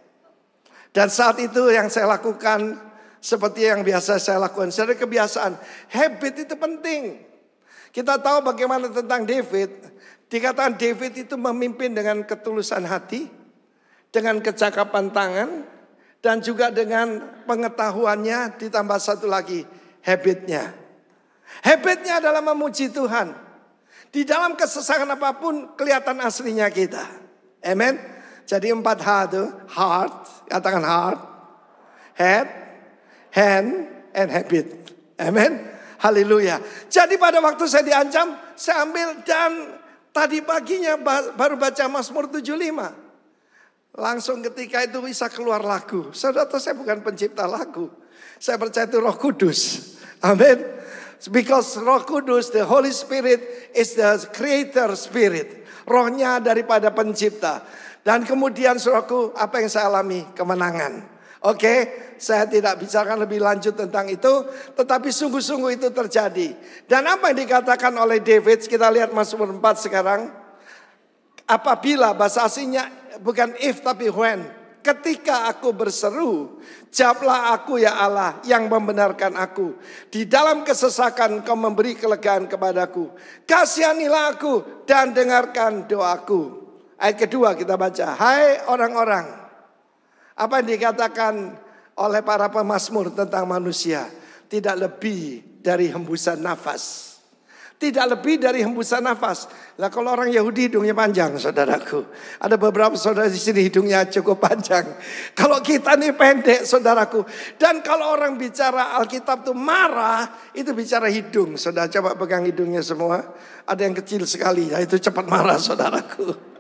[SPEAKER 6] Dan saat itu yang saya lakukan seperti yang biasa saya lakukan. Saya ada kebiasaan, habit itu penting. Kita tahu bagaimana tentang David. Dikatakan David itu memimpin dengan ketulusan hati, dengan kecakapan tangan, dan juga dengan pengetahuannya, ditambah satu lagi, habitnya. Habitnya adalah memuji Tuhan. Di dalam kesesakan apapun kelihatan aslinya kita. Amen. Jadi 4H itu, heart, katakan heart, head, hand, and habit. Amen. Haleluya. Jadi pada waktu saya diancam, saya ambil dan tadi paginya baru baca Mazmur 75. Langsung ketika itu bisa keluar lagu. Saudara, saya bukan pencipta lagu. Saya percaya itu Roh Kudus. Amin. Because Roh Kudus, the Holy Spirit is the creator spirit. Rohnya daripada pencipta. Dan kemudian saudaraku, apa yang saya alami? Kemenangan. Oke, saya tidak bicarakan lebih lanjut tentang itu, tetapi sungguh-sungguh itu terjadi. Dan apa yang dikatakan oleh David, kita lihat Mazmur 4 sekarang. Apabila, bahasa aslinya bukan if tapi when. Ketika aku berseru, jawablah aku ya Allah yang membenarkan aku. Di dalam kesesakan kau memberi kelegaan kepadaku. Kasihanilah aku dan dengarkan doaku. Ayat kedua kita baca. Hai orang-orang. Apa yang dikatakan oleh para pemazmur tentang manusia. Tidak lebih dari hembusan nafas. Tidak lebih dari hembusan nafas. Lah kalau orang Yahudi hidungnya panjang, saudaraku. Ada beberapa saudara di sini hidungnya cukup panjang. Kalau kita nih pendek, saudaraku. Dan kalau orang bicara Alkitab tuh marah, itu bicara hidung. Saudara coba pegang hidungnya semua. Ada yang kecil sekali, ya itu cepat marah, saudaraku.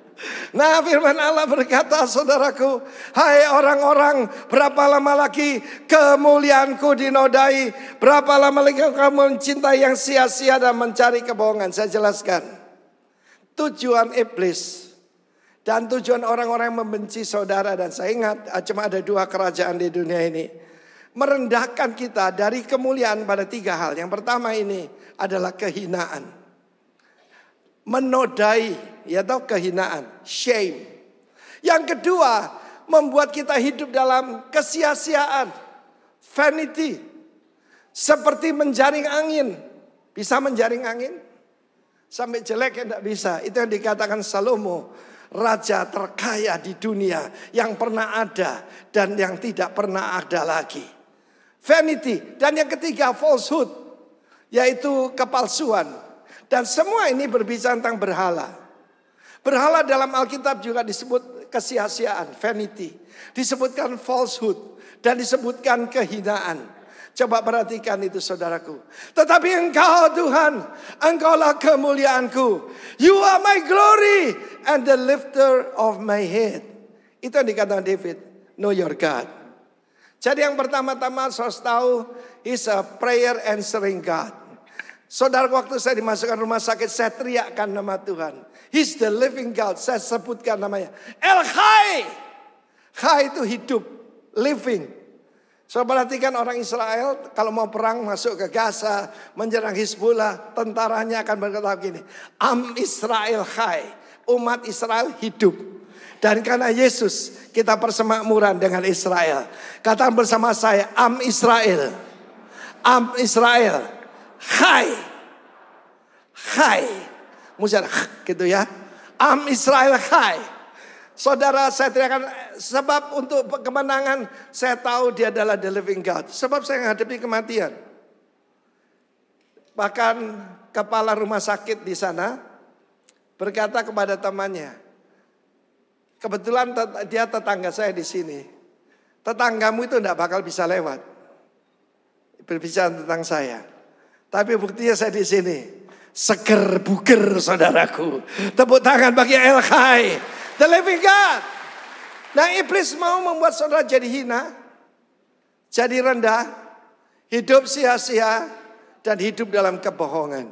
[SPEAKER 6] Nah, firman Allah berkata, saudaraku, hai orang-orang, berapa lama lagi kemuliaanku dinodai? Berapa lama lagi kamu mencintai yang sia-sia dan mencari kebohongan? Saya jelaskan. Tujuan iblis dan tujuan orang-orang yang membenci saudara, dan saya ingat cuma ada 2 kerajaan di dunia ini, merendahkan kita dari kemuliaan pada 3 hal. Yang pertama ini adalah kehinaan, menodai, yaitu kehinaan, shame. Yang kedua, membuat kita hidup dalam kesia-siaan, vanity. Seperti menjaring angin. Bisa menjaring angin? Sampai jelek ya tidak bisa. Itu yang dikatakan Salomo, raja terkaya di dunia yang pernah ada dan yang tidak pernah ada lagi. Vanity. Dan yang ketiga, falsehood, yaitu kepalsuan. Dan semua ini berbicara tentang berhala. Berhala dalam Alkitab juga disebut kesia-siaan, vanity. Disebutkan falsehood dan disebutkan kehinaan. Coba perhatikan itu saudaraku. Tetapi engkau Tuhan, engkaulah kemuliaanku. You are my glory and the lifter of my head. Itu yang dikatakan David. Know your God. Jadi yang pertama-tama saudara tahu, is a prayer answering God. Saudara, waktu saya dimasukkan rumah sakit, saya teriakkan nama Tuhan. He's the living God. Saya sebutkan namanya. El Chai. Chai itu hidup, living. So perhatikan orang Israel kalau mau perang masuk ke Gaza, menyerang Hizbullah, tentaranya akan berkata begini. Am Israel Chai. Umat Israel hidup. Dan karena Yesus kita persemakmuran dengan Israel. Katakan bersama saya, Am Israel. Am Israel. Chai. Chai. Mesti gitu ya. Am Israel Chai. Saudara, saya teriakan sebab untuk kemenangan saya tahu dia adalah the living God. Sebab saya menghadapi kematian. Bahkan kepala rumah sakit di sana berkata kepada temannya, kebetulan dia tetangga saya di sini. Tetanggamu itu tidak bakal bisa lewat. Berbicara tentang saya. Tapi buktinya saya di sini. Seger buger saudaraku. Tepuk tangan bagi El Chai, the living God. Nah, iblis mau membuat saudara jadi hina, jadi rendah, hidup sia-sia, dan hidup dalam kebohongan.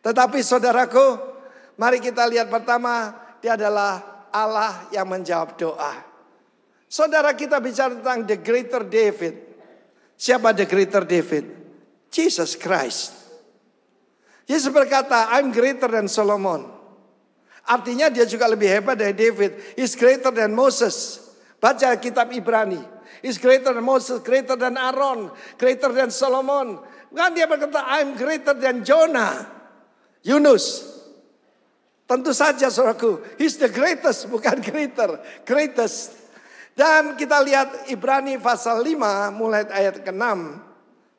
[SPEAKER 6] Tetapi saudaraku, mari kita lihat pertama, dia adalah Allah yang menjawab doa. Saudara, kita bicara tentang the greater David. Siapa the greater David? Jesus Christ. Yesus berkata, I'm greater than Solomon. Artinya dia juga lebih hebat dari David. He's greater than Moses. Baca kitab Ibrani. He's greater than Moses, greater than Aaron, greater than Solomon. Kan dia berkata, I'm greater than Jonah, Yunus. Tentu saja saudaraku, he's the greatest, bukan greater, greatest. Dan kita lihat Ibrani pasal 5 mulai ayat ke-6.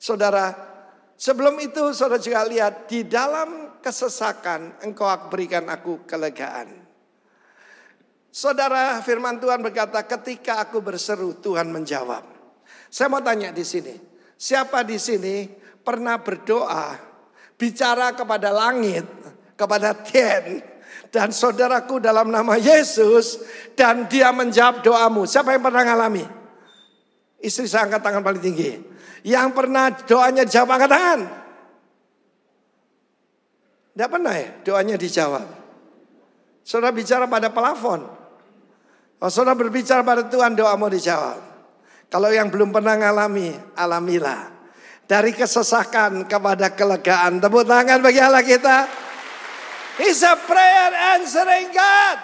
[SPEAKER 6] Saudara, sebelum itu saudara juga lihat, di dalam kesesakan engkau berikan aku kelegaan. Saudara, firman Tuhan berkata, ketika aku berseru Tuhan menjawab. Saya mau tanya di sini, siapa di sini pernah berdoa, bicara kepada langit, kepada Tien, dan saudaraku dalam nama Yesus, dan dia menjawab doamu? Siapa yang pernah ngalami? Istri saya angkat tangan paling tinggi. Yang pernah doanya dijawab angkat tangan. Tidak pernah ya doanya dijawab. Saudara bicara pada plafon. Kalau saudara berbicara pada Tuhan, doamu dijawab. Kalau yang belum pernah ngalami, alamilah. Dari kesesakan kepada kelegaan. Tepuk tangan bagi Allah kita. He's a prayer answering God.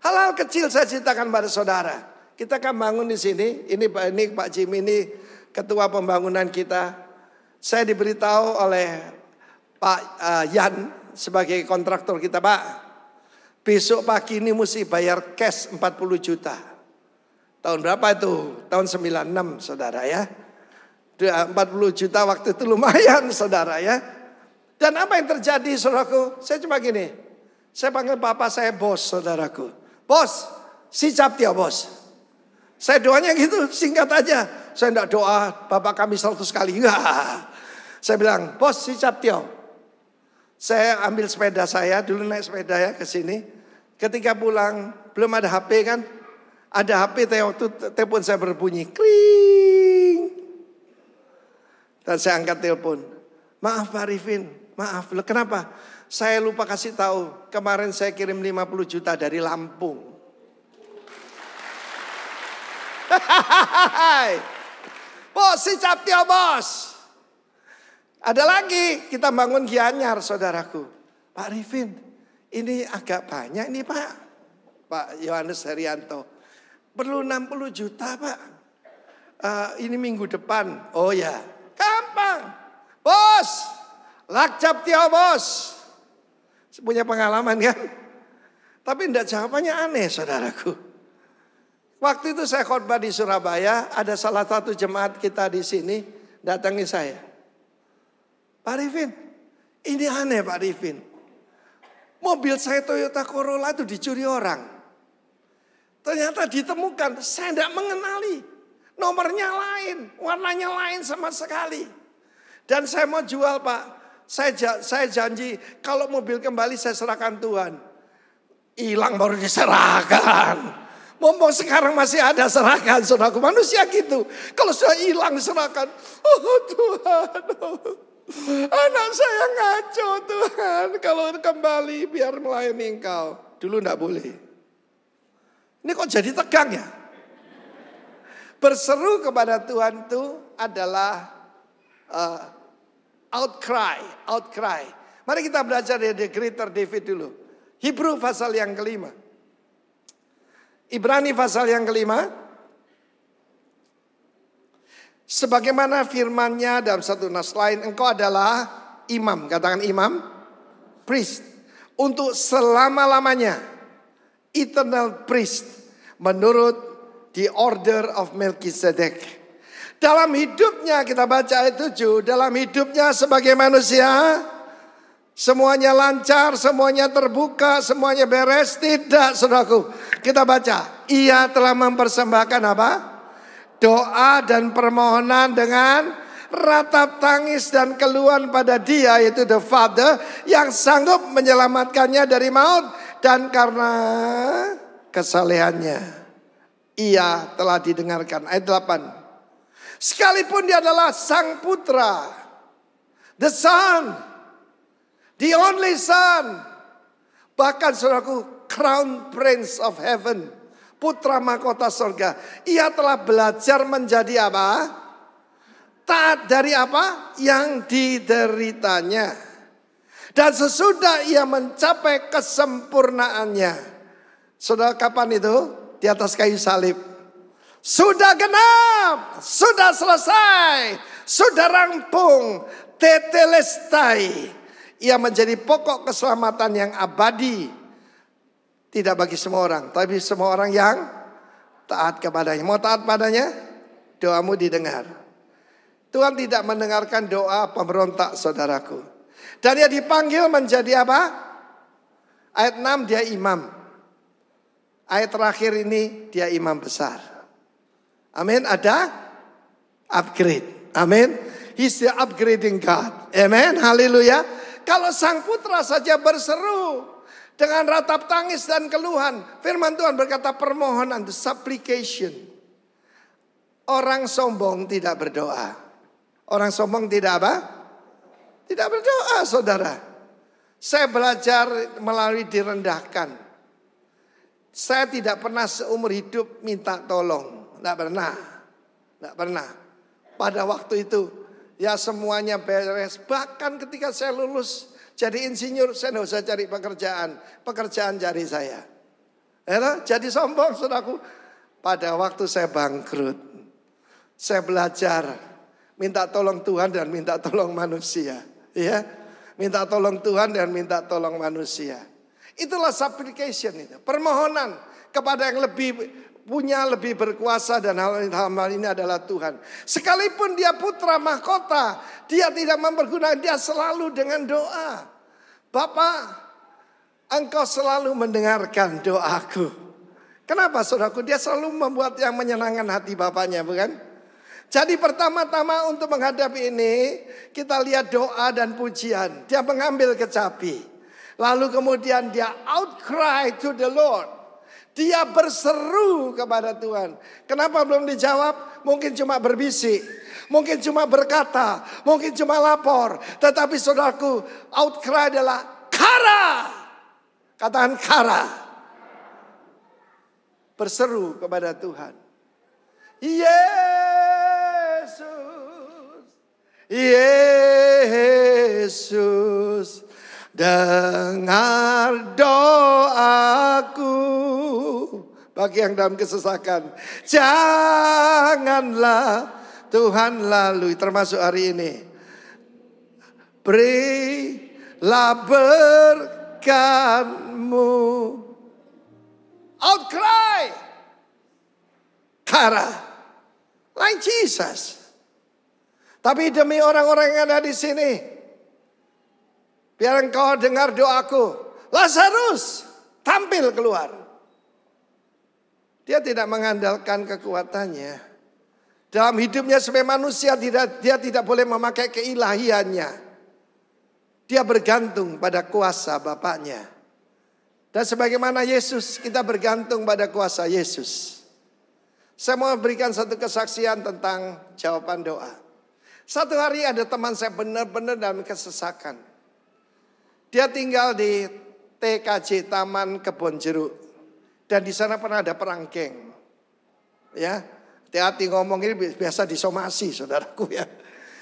[SPEAKER 6] Hal-hal kecil saya ceritakan pada saudara. Kita akan bangun di sini. Ini Pak Jim, ini ketua pembangunan kita. Saya diberitahu oleh Pak Yan sebagai kontraktor kita, Pak. Besok pagi ini mesti bayar cash 40 juta. Tahun berapa itu? Tahun 96, saudara ya. 40 juta waktu itu lumayan, saudara ya. Dan apa yang terjadi, saudaraku? Saya cuma gini. Saya panggil papa saya bos, saudaraku. Bos, si Captio bos. Saya doanya gitu, singkat aja. Saya enggak doa, Bapak kami 100 kali. Enggak. Saya bilang, bos si Captio. Saya ambil sepeda saya, dulu naik sepeda ya ke sini. Ketika pulang, belum ada HP kan. Ada HP, telepon saya berbunyi. Kring. Dan saya angkat telepon. Maaf Pak Arifin, maaf. Loh, kenapa? Saya lupa kasih tahu. Kemarin saya kirim 50 juta dari Lampung. Bos, si Captio bos. Ada lagi, kita bangun Gianyar, saudaraku. Pak Arifin, ini agak banyak nih Pak. Pak Yohanes Herianto. Perlu 60 juta Pak. Ini minggu depan. Oh ya, gampang. Bos, Captio bos. Punya pengalaman kan? Tapi enggak, jawabannya aneh saudaraku. Waktu itu saya khotbah di Surabaya, ada salah satu jemaat kita di sini datangi saya. Pak Arifin, ini aneh Pak Arifin. Mobil saya Toyota Corolla itu dicuri orang. Ternyata ditemukan, saya tidak mengenali. Nomornya lain, warnanya lain sama sekali. Dan saya mau jual Pak. Saya janji kalau mobil kembali saya serahkan Tuhan. Hilang baru diserahkan. Mumpung sekarang masih ada serahkan, saudaraku. Manusia gitu. Kalau sudah hilang serahkan. Oh Tuhan, anak saya ngaco Tuhan. Kalau kembali biar melayani Engkau. Dulu enggak boleh. Ini kok jadi tegang ya? Berseru kepada Tuhan itu adalah outcry. Mari kita belajar dari The Greater David dulu. Hebrew pasal yang kelima. Ibrani pasal yang kelima. Sebagaimana firman-Nya dalam satu nas lain, engkau adalah imam. Katakan imam. Priest. Untuk selama-lamanya. Eternal priest. Menurut the order of Melchizedek. Dalam hidupnya kita baca ayat 7. Dalam hidupnya sebagai manusia. Semuanya lancar, semuanya terbuka, semuanya beres. Tidak saudaraku. Kita baca. Ia telah mempersembahkan apa? Doa dan permohonan dengan ratap tangis dan keluhan pada Dia, yaitu the Father, yang sanggup menyelamatkannya dari maut. Dan karena kesalehannya Ia telah didengarkan. Ayat 8. Sekalipun Dia adalah Sang Putra, the Son, the only Son, bahkan saudaraku, Crown Prince of Heaven, Putra Mahkota Surga, Ia telah belajar menjadi apa? Taat dari apa? Yang dideritanya. Dan sesudah Ia mencapai kesempurnaannya. Saudara, kapan itu? Di atas kayu salib. Sudah genap, sudah selesai, sudah rampung, tetelestai. Ia menjadi pokok keselamatan yang abadi. Tidak bagi semua orang, tapi semua orang yang taat kepadanya. Mau taat padanya? Doamu didengar. Tuhan tidak mendengarkan doa pemberontak, saudaraku. Dan Dia dipanggil menjadi apa? Ayat 6 Dia imam. Ayat terakhir ini Dia imam besar. Amin. Ada upgrade. Amin. He's the upgrading God. Amin. Haleluya. Kalau Sang Putra saja berseru dengan ratap tangis dan keluhan, firman Tuhan berkata permohonan, the supplication. Orang sombong tidak berdoa. Orang sombong tidak apa? Tidak berdoa, saudara. Saya belajar melalui direndahkan. Saya tidak pernah seumur hidup minta tolong. Tidak pernah. Tidak pernah. Pada waktu itu ya semuanya beres. Bahkan ketika saya lulus jadi insinyur, saya tidak usah cari pekerjaan. Pekerjaan cari saya. Jadi sombong saudaraku. Pada waktu saya bangkrut, saya belajar minta tolong Tuhan dan minta tolong manusia. Ya, minta tolong Tuhan dan minta tolong manusia. Itulah supplication itu. Permohonan kepada yang lebih berkuasa, dan hal ini adalah Tuhan. Sekalipun dia putra mahkota, dia tidak mempergunakan, dia selalu dengan doa. Bapa, Engkau selalu mendengarkan doaku. Kenapa saudaraku? Dia selalu membuat yang menyenangkan hati Bapaknya, bukan? Jadi pertama-tama untuk menghadapi ini, kita lihat doa dan pujian. Dia mengambil kecapi. Lalu kemudian dia outcry to the Lord. Dia berseru kepada Tuhan. Kenapa belum dijawab? Mungkin cuma berbisik. Mungkin cuma berkata. Mungkin cuma lapor. Tetapi saudaraku, outcry adalah kara. Katakan kara. Berseru kepada Tuhan. Yesus. Yesus. Dengar doaku. Bagi yang dalam kesesakan, janganlah Tuhan lalui, termasuk hari ini. Berilah berkat-Mu. Outcry. Kara. Like Jesus. Tapi demi orang-orang yang ada di sini, biar engkau dengar doaku. Lazarus tampil keluar. Dia tidak mengandalkan kekuatannya. Dalam hidupnya sebagai manusia dia tidak boleh memakai keilahiannya. Dia bergantung pada kuasa Bapaknya. Dan sebagaimana Yesus, kita bergantung pada kuasa Yesus. Saya mau berikan satu kesaksian tentang jawaban doa. Satu hari ada teman saya benar-benar dalam kesesakan. Dia tinggal di TKJ Taman Kebon Jeruk. Dan di sana pernah ada perang geng. Ya, hati-hati ngomong ini biasa disomasi saudaraku ya.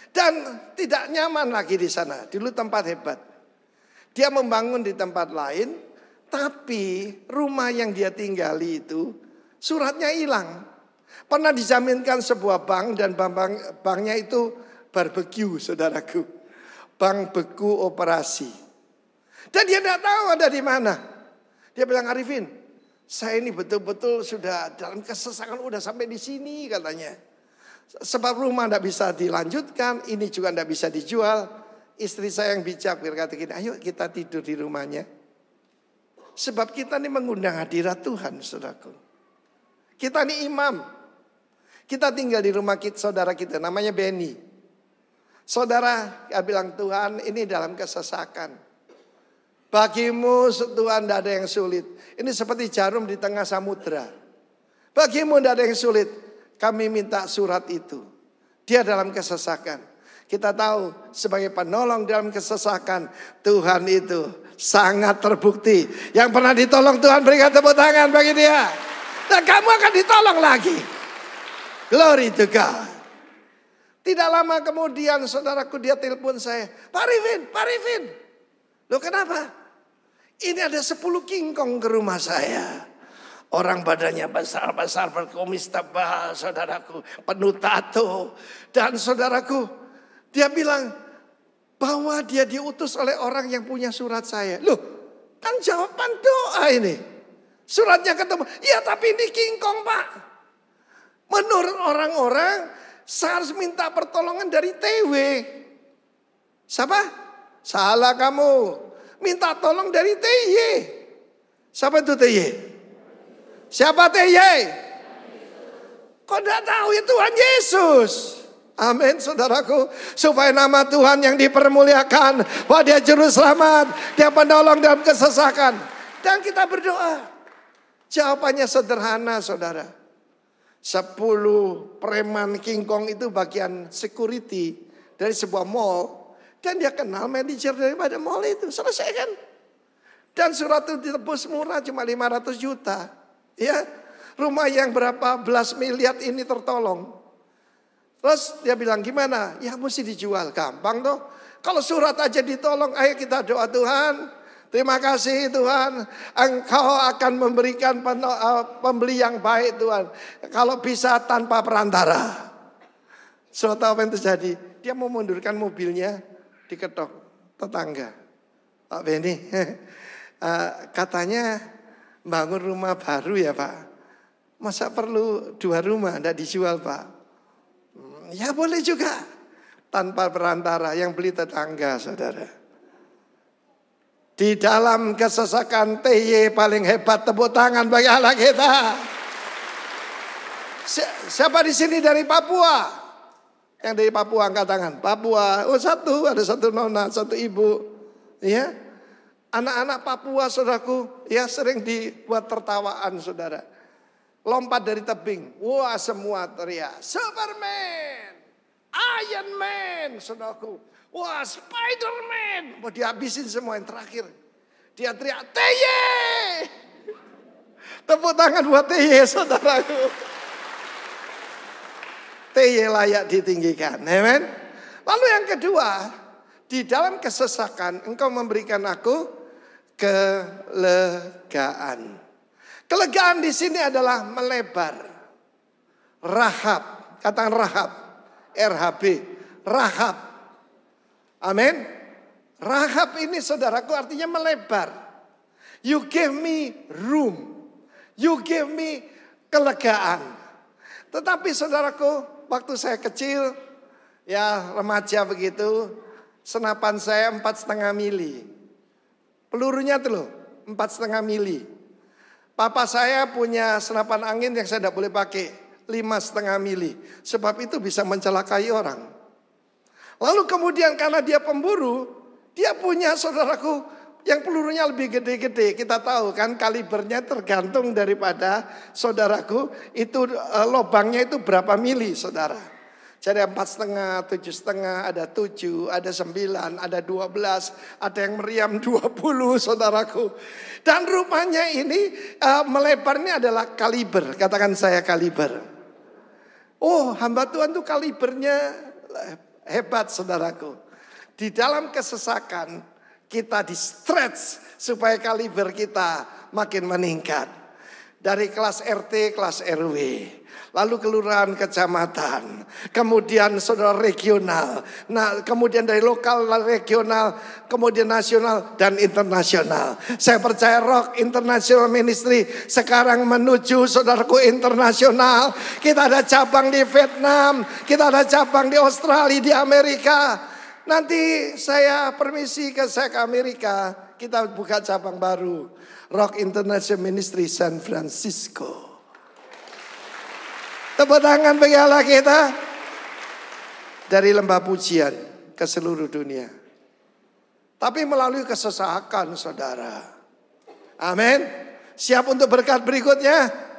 [SPEAKER 6] Dan tidak nyaman lagi di sana. Dulu tempat hebat. Dia membangun di tempat lain. Tapi rumah yang dia tinggali itu suratnya hilang. Pernah dijaminkan sebuah bank dan banknya itu barbecue saudaraku. Bank beku operasi. Dan dia tidak tahu ada di mana. Dia bilang, Arifin, saya ini betul-betul sudah dalam kesesakan, udah sampai di sini katanya. Sebab rumah tidak bisa dilanjutkan, ini juga tidak bisa dijual. Istri saya yang bijak berkata gini, ayo kita tidur di rumahnya. Sebab kita ini mengundang hadirat Tuhan, saudaraku. Kita ini imam. Kita tinggal di rumah saudara kita, namanya Benny. Saudara, dia bilang, Tuhan ini dalam kesesakan. Bagimu Tuhan tidak ada yang sulit. Ini seperti jarum di tengah samudra. Bagimu tidak ada yang sulit. Kami minta surat itu. Dia dalam kesesakan. Kita tahu sebagai penolong dalam kesesakan, Tuhan itu sangat terbukti. Yang pernah ditolong Tuhan, berikan tepuk tangan bagi dia. Dan kamu akan ditolong lagi. Glory to God. Tidak lama kemudian saudaraku dia telepon saya. Pak Arifin. Loh kenapa? Ini ada 10 kingkong ke rumah saya. Orang badannya besar-besar berkumis tebal saudaraku. Penuh tato. Dan saudaraku, dia bilang bahwa dia diutus oleh orang yang punya surat saya. Loh, kan jawaban doa ini. Suratnya ketemu. Ya tapi ini kingkong Pak. Menurut orang-orang, saya harus minta pertolongan dari TW. Siapa? Salah kamu. Minta tolong dari TY. Siapa itu TY? Siapa TY? Kok tidak tahu ya Tuhan Yesus? Amin saudaraku. Supaya nama Tuhan yang dipermuliakan. Bahwa dia juru selamat. Dia penolong dalam kesesakan. Dan kita berdoa. Jawabannya sederhana saudara. 10 preman kingkong itu bagian security dari sebuah mall. Dan dia kenal manajer daripada mall itu. Selesai kan? Dan surat itu ditebus murah cuma 500 juta. Ya, rumah yang berapa belas miliar ini tertolong. Terus dia bilang gimana? Ya mesti dijual, gampang toh. Kalau surat aja ditolong, ayo kita doa Tuhan. Terima kasih Tuhan, Engkau akan memberikan pembeli yang baik Tuhan. Kalau bisa tanpa perantara. Suatu apa yang terjadi? Dia mau mundurkan mobilnya, diketok tetangga. Pak Beni, katanya bangun rumah baru ya Pak. Masa perlu 2 rumah, tidak dijual Pak? Ya boleh juga. Tanpa perantara, yang beli tetangga saudara. Di dalam kesesakan TY paling hebat, tepuk tangan bagi Allah kita. Siapa di sini dari Papua? Yang dari Papua angkat tangan. Papua, oh satu, ada satu nona, satu ibu. Ya, anak-anak Papua saudaraku, ya sering dibuat tertawaan saudara. Lompat dari tebing, wah semua teriak, Superman, Iron Man saudaraku. Wah Spiderman, mau dihabisin semua yang terakhir. Dia teriak, TY. Tepuk tangan buat TY saudaraku. TY layak ditinggikan, amen. Lalu yang kedua, di dalam kesesakan engkau memberikan aku kelegaan. Kelegaan di sini adalah melebar. Rahab, katakan Rahab, RHB, Rahab. Amin. Rahab ini saudaraku artinya melebar. You give me room. You give me kelegaan. Tetapi saudaraku, waktu saya kecil, ya remaja begitu, senapan saya 4,5 mili. Pelurunya tuh loh, 4,5 mili. Papa saya punya senapan angin yang saya tidak boleh pakai, 5,5 mili. Sebab itu bisa mencelakai orang. Lalu kemudian karena dia pemburu, dia punya saudaraku yang pelurunya lebih gede-gede. Kita tahu kan kalibernya tergantung daripada saudaraku itu lubangnya itu berapa mili saudara. Jadi 4,5, 7,5, ada 7, ada 9, ada 12, ada yang meriam 20 saudaraku. Dan rupanya ini melebarnya adalah kaliber, katakan saya kaliber. Oh hamba Tuhan tuh kalibernya hebat saudaraku. Di dalam kesesakan kita di stretch supaya kaliber kita makin meningkat. Dari kelas RT, kelas RW, lalu kelurahan, kecamatan, kemudian saudara regional, nah kemudian dari lokal, regional, kemudian nasional dan internasional. Saya percaya Rock International Ministry sekarang menuju saudaraku internasional. Kita ada cabang di Vietnam, kita ada cabang di Australia, di Amerika. Nanti saya permisi saya ke Amerika, kita buka cabang baru. Rock International Ministry San Francisco. Tepuk tangan bagi Allah kita. Dari lembah pujian ke seluruh dunia. Tapi melalui kesesakan saudara. Amin. Siap untuk berkat berikutnya?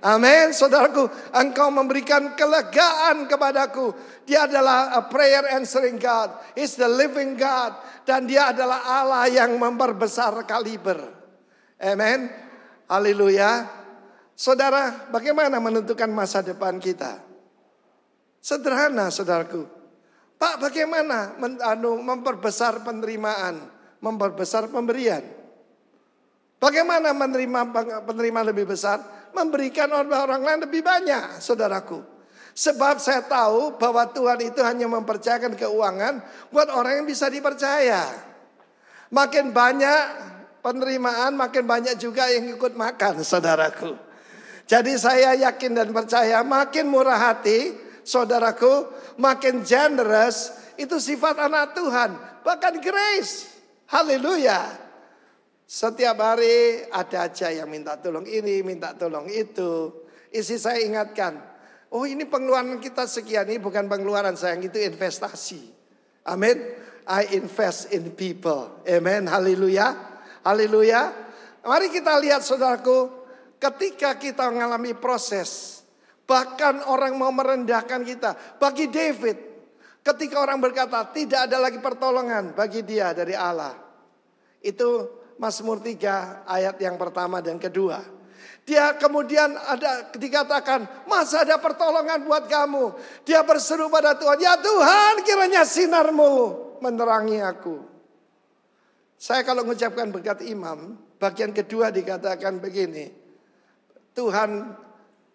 [SPEAKER 6] Amin. Saudaraku, engkau memberikan kelegaan kepadaku. Dia adalah a prayer answering God. He's the living God. Dan dia adalah Allah yang memperbesar kaliber. Amen. Haleluya. Saudara, bagaimana menentukan masa depan kita? Sederhana, saudaraku. Pak, bagaimana memperbesar penerimaan, memperbesar pemberian? Bagaimana penerima lebih besar? Memberikan orang lain lebih banyak, saudaraku. Sebab saya tahu bahwa Tuhan itu hanya mempercayakan keuangan buat orang yang bisa dipercaya. Makin banyak penerimaan, makin banyak juga yang ikut makan, saudaraku. Jadi saya yakin dan percaya makin murah hati, saudaraku, makin generous, itu sifat anak Tuhan. Bahkan grace, haleluya. Setiap hari ada aja yang minta tolong ini, minta tolong itu. Isi saya ingatkan, oh ini pengeluaran kita sekian, ini bukan pengeluaran sayang, itu investasi. Amin. I invest in people. Amen, haleluya. Haleluya. Mari kita lihat saudaraku, ketika kita mengalami proses, bahkan orang mau merendahkan kita. Bagi David, Ketika orang berkata tidak ada lagi pertolongan bagi dia dari Allah. Itu Mazmur 3 ayat yang pertama dan kedua. Dia kemudian dikatakan, masa ada pertolongan buat kamu. Dia berseru pada Tuhan, ya Tuhan kiranya sinarmu menerangi aku. Saya kalau mengucapkan berkat imam, bagian kedua dikatakan begini. Tuhan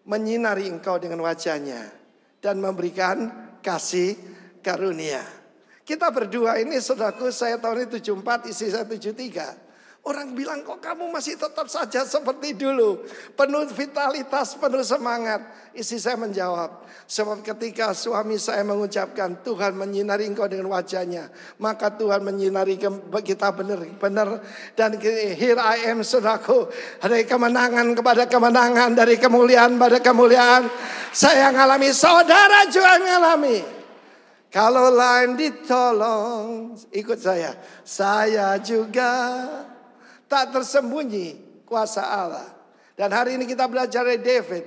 [SPEAKER 6] menyinari engkau dengan wajahnya dan memberikan kasih karunia. Kita berdua ini saudaraku, saya tahun ini 74, istri saya 73. Orang bilang kok kamu masih tetap saja seperti dulu. Penuh vitalitas, penuh semangat. Istri saya menjawab, sebab ketika suami saya mengucapkan Tuhan menyinari engkau dengan wajahnya, maka Tuhan menyinari kita benar-benar. Dan here I am saudaraku, dari kemenangan kepada kemenangan, dari kemuliaan pada kemuliaan. Saya ngalami, saudara juga ngalami. Kalau lain ditolong, ikut saya juga tak tersembunyi kuasa Allah. Dan hari ini kita belajar dari David.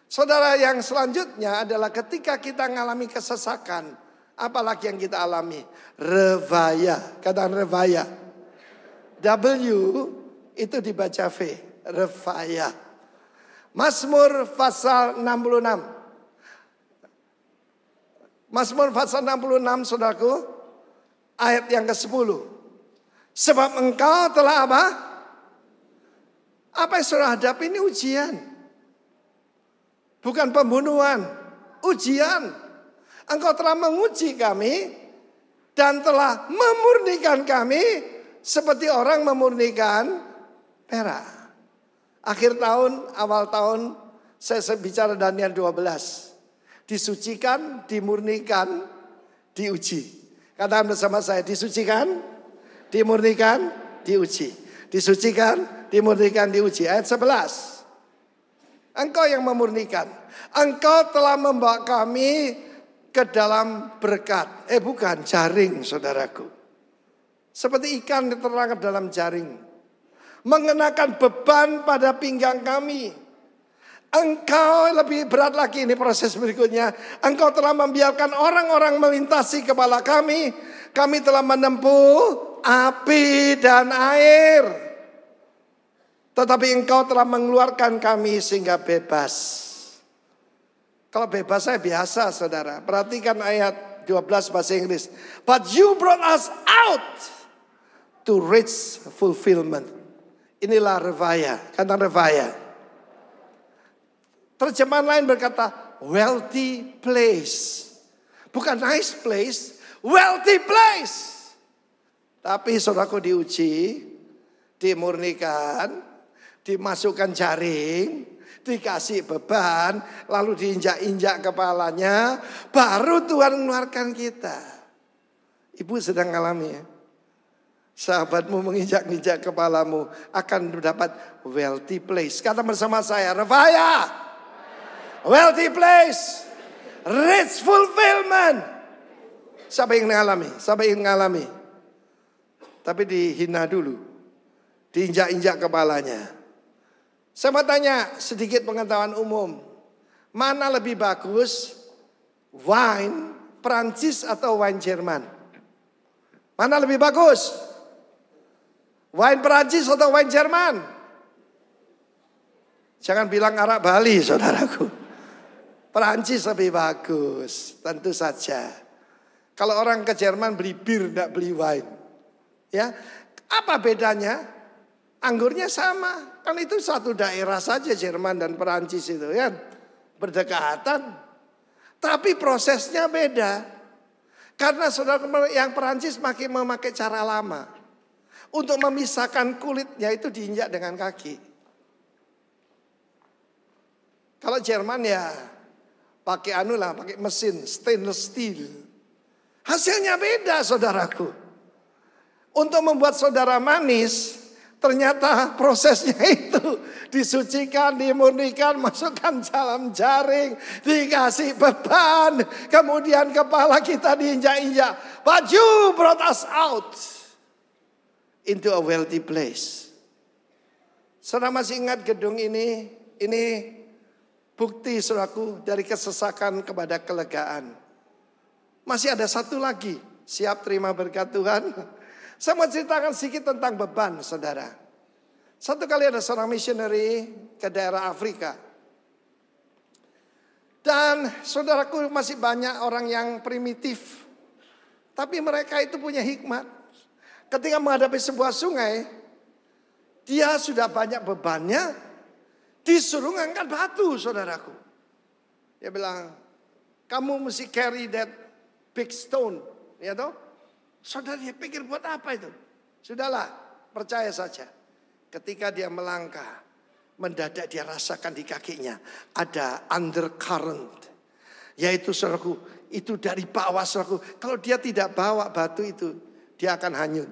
[SPEAKER 6] Saudara, yang selanjutnya adalah ketika kita mengalami kesesakan, apalagi yang kita alami? Revaya, kata revaya. W itu dibaca V, revaya. Mazmur pasal 66. Mazmur pasal 66 saudaraku, ayat yang ke-10. Sebab engkau telah apa? Apa yang saudara hadapi ini ujian. Bukan pembunuhan, ujian. Engkau telah menguji kami dan telah memurnikan kami seperti orang memurnikan perak. Akhir tahun, awal tahun saya bicara Daniel 12. Disucikan, dimurnikan, diuji. Katakan bersama saya, disucikan, dimurnikan, diuji. Disucikan, dimurnikan, diuji. Ayat 11. Engkau yang memurnikan. Engkau telah membawa kami ke dalam berkat. Bukan, jaring saudaraku. Seperti ikan terperangkap dalam jaring. Mengenakan beban pada pinggang kami. Engkau lebih berat lagi, ini proses berikutnya. Engkau telah membiarkan orang-orang melintasi kepala kami. Kami telah menempuh api dan air. Tetapi engkau telah mengeluarkan kami sehingga bebas. Kalau bebas saya biasa saudara. Perhatikan ayat 12 bahasa Inggris. But you brought us out to reach fulfillment. Inilah revaya. Kata revaya. Terjemahan lain berkata wealthy place. Bukan nice place, wealthy place. Tapi saudaraku diuji, dimurnikan, dimasukkan jaring, dikasih beban, lalu diinjak-injak kepalanya, baru Tuhan mengeluarkan kita. Ibu sedang mengalami ya. Sahabatmu menginjak-injak kepalamu akan mendapat wealthy place. Kata bersama saya, revaya. Wealthy place, rich fulfillment. Siapa yang mengalami? Siapa yang mengalami? Tapi dihina dulu, diinjak-injak kepalanya. Saya mau tanya sedikit pengetahuan umum. Mana lebih bagus, wine Prancis atau wine Jerman? Mana lebih bagus? Wine Prancis atau wine Jerman? Jangan bilang Arab Bali saudaraku. Perancis lebih bagus, tentu saja. Kalau orang ke Jerman beli bir, tidak beli wine. Ya, apa bedanya? Anggurnya sama, kan itu satu daerah saja Jerman dan Perancis itu ya, berdekatan. Tapi prosesnya beda. Karena saudara yang Perancis makin memakai cara lama. Untuk memisahkan kulitnya itu diinjak dengan kaki. Kalau Jerman ya pakai pakai mesin stainless steel. Hasilnya beda saudaraku. Untuk membuat saudara manis, ternyata prosesnya itu disucikan, dimurnikan, masukkan dalam jaring, dikasih beban, kemudian kepala kita diinjak-injak. But you brought us out into a wealthy place. Saudara masih ingat gedung ini? Ini bukti saudaraku dari kesesakan kepada kelegaan. Masih ada satu lagi. Siap terima berkat Tuhan? Saya mau ceritakan sedikit tentang beban, saudara. Satu kali ada seorang missionary ke daerah Afrika. Dan saudaraku, masih banyak orang yang primitif. Tapi mereka itu punya hikmat. Ketika menghadapi sebuah sungai, dia sudah banyak bebannya, disuruh ngangkat batu, saudaraku. Dia bilang, kamu mesti carry that big stone, ya toh? Saudara dia pikir buat apa itu? Sudahlah, percaya saja. Ketika dia melangkah, mendadak dia rasakan di kakinya ada undercurrent. Yaitu saudaraku, itu dari bawah saudaraku. Kalau dia tidak bawa batu itu, dia akan hanyut.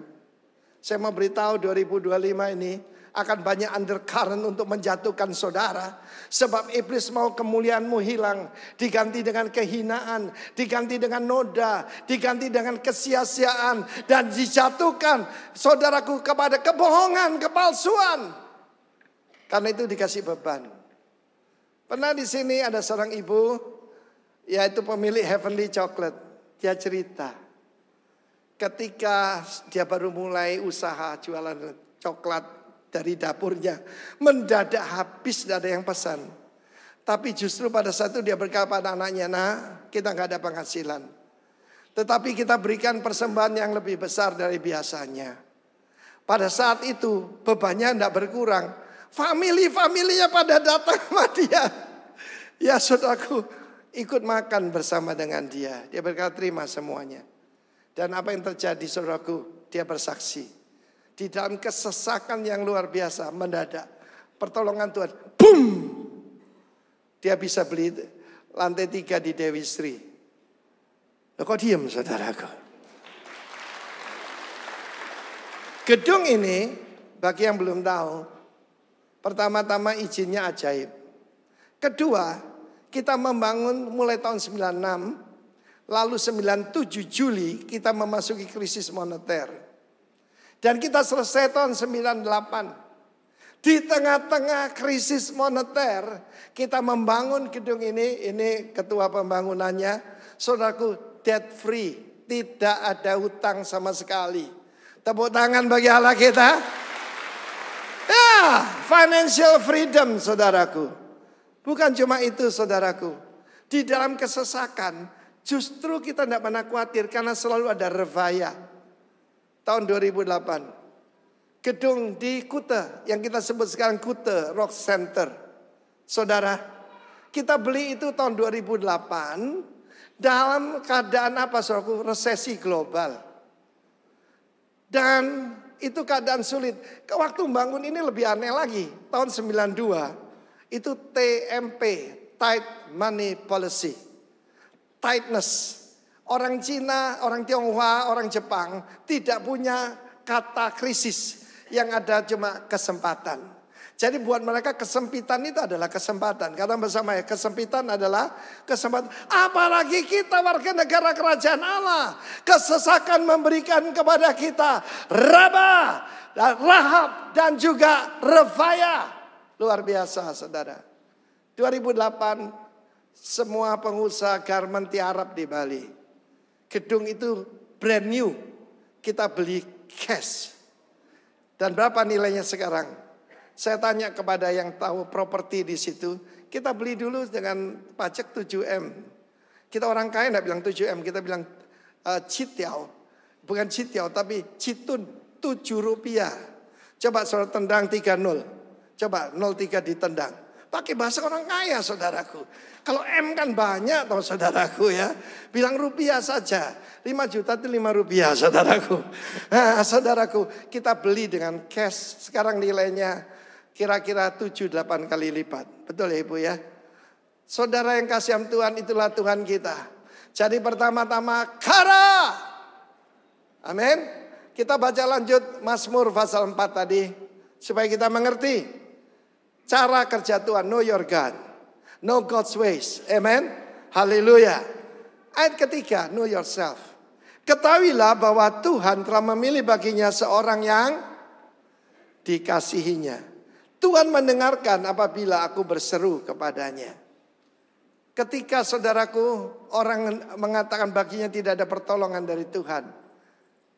[SPEAKER 6] Saya mau beritahu 2025 ini akan banyak undercurrent untuk menjatuhkan saudara. Sebab iblis mau kemuliaanmu hilang. Diganti dengan kehinaan. Diganti dengan noda. Diganti dengan kesia-siaan. Dan dijatuhkan saudaraku kepada kebohongan, kepalsuan. Karena itu dikasih beban. Pernah di sini ada seorang ibu, yaitu pemilik Heavenly Chocolate. Dia cerita. Ketika dia baru mulai usaha jualan coklat dari dapurnya, mendadak habis, tidak ada yang pesan. Tapi justru pada saat itu dia berkata pada anaknya, nah kita nggak ada penghasilan, tetapi kita berikan persembahan yang lebih besar dari biasanya. Pada saat itu bebannya tidak berkurang, familinya pada datang sama dia. Ya saudaraku, ikut makan bersama dengan dia. Dia berkata terima semuanya. Dan apa yang terjadi saudaraku, dia bersaksi. Di dalam kesesakan yang luar biasa, mendadak pertolongan Tuhan, boom, dia bisa beli lantai 3 di Dewi Sri. Loh, kok diam saudaraku? Gedung ini, bagi yang belum tahu, pertama-tama izinnya ajaib. Kedua, kita membangun mulai tahun 96, lalu 97 Juli kita memasuki krisis moneter. Dan kita selesai tahun 98. Di tengah-tengah krisis moneter, kita membangun gedung ini ketua pembangunannya, saudaraku, debt free, tidak ada hutang sama sekali. Tepuk tangan bagi Allah kita. Ya, financial freedom, saudaraku. Bukan cuma itu, saudaraku. Di dalam kesesakan, justru kita tidak pernah khawatir karena selalu ada revaya. Tahun 2008, gedung di Kute yang kita sebut sekarang Kute Rock Center. Saudara, kita beli itu tahun 2008 dalam keadaan apa saudaraku? Resesi global. Dan itu keadaan sulit. Waktu membangun ini lebih aneh lagi. Tahun 92 itu TMP, Tight Money Policy. Tightness. Orang Cina, orang Tionghoa, orang Jepang tidak punya kata krisis. Yang ada cuma kesempatan. Jadi buat mereka kesempitan itu adalah kesempatan. Kata bersama ya, kesempitan adalah kesempatan. Apalagi kita warga negara kerajaan Allah. Kesesakan memberikan kepada kita Raba, Rahab dan juga Revaya. Luar biasa saudara. 2008 semua pengusaha garment Arab di Bali. Gedung itu brand new. Kita beli cash. Dan berapa nilainya sekarang? Saya tanya kepada yang tahu properti di situ. Kita beli dulu dengan pajak 7M. Kita orang kaya enggak bilang 7M. Kita bilang citiao. Bukan citiao tapi citun 7 rupiah. Coba saudara tendang 3-0. Coba 0,3 ditendang. Pakai bahasa orang kaya saudaraku. Kalau M kan banyak tau saudaraku ya. Bilang rupiah saja. 5 juta itu 5 rupiah saudaraku. Nah saudaraku, kita beli dengan cash. Sekarang nilainya kira-kira 7-8 kali lipat. Betul ya Ibu ya. Saudara yang kasihan Tuhan, itulah Tuhan kita. Jadi pertama-tama kara. Amin. Kita baca lanjut Mazmur pasal 4 tadi. Supaya kita mengerti cara kerja Tuhan. Know your God. Know God's ways. Amen. Haleluya. Ayat ketiga, know yourself. Ketahuilah bahwa Tuhan telah memilih baginya seorang yang dikasihinya. Tuhan mendengarkan apabila aku berseru kepadanya. Ketika saudaraku orang mengatakan baginya tidak ada pertolongan dari Tuhan.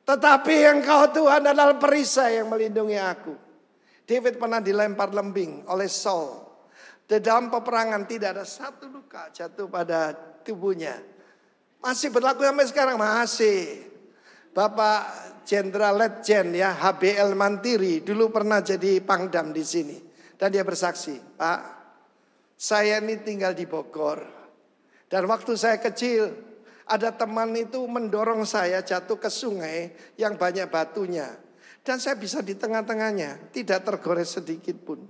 [SPEAKER 6] Tetapi Engkau Tuhan adalah perisai yang melindungi aku. David pernah dilempar lembing oleh Saul. Di dalam peperangan tidak ada satu luka jatuh pada tubuhnya. Masih berlaku sampai sekarang, masih. Bapak Jenderal Letjen ya, HBL Mantiri dulu pernah jadi pangdam di sini. Dan dia bersaksi, Pak, saya ini tinggal di Bogor. Dan waktu saya kecil, ada teman itu mendorong saya jatuh ke sungai yang banyak batunya. Dan saya bisa di tengah-tengahnya, tidak tergores sedikit pun.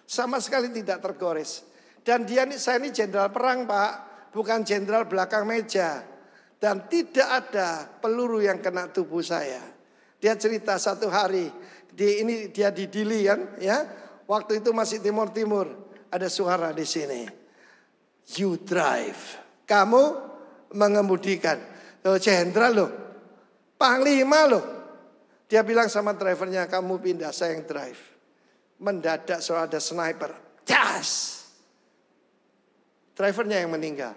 [SPEAKER 6] Sama sekali tidak tergores. Dan saya ini jenderal perang, Pak, bukan jenderal belakang meja. Dan tidak ada peluru yang kena tubuh saya. Dia cerita satu hari, dia di Dili kan, ya. Waktu itu masih timur-timur. Ada suara di sini. You drive. Kamu mengemudikan. Jenderal loh. Panglima loh. Dia bilang sama drivernya, kamu pindah, saya yang drive. Mendadak soal ada sniper. Jas. Drivernya yang meninggal.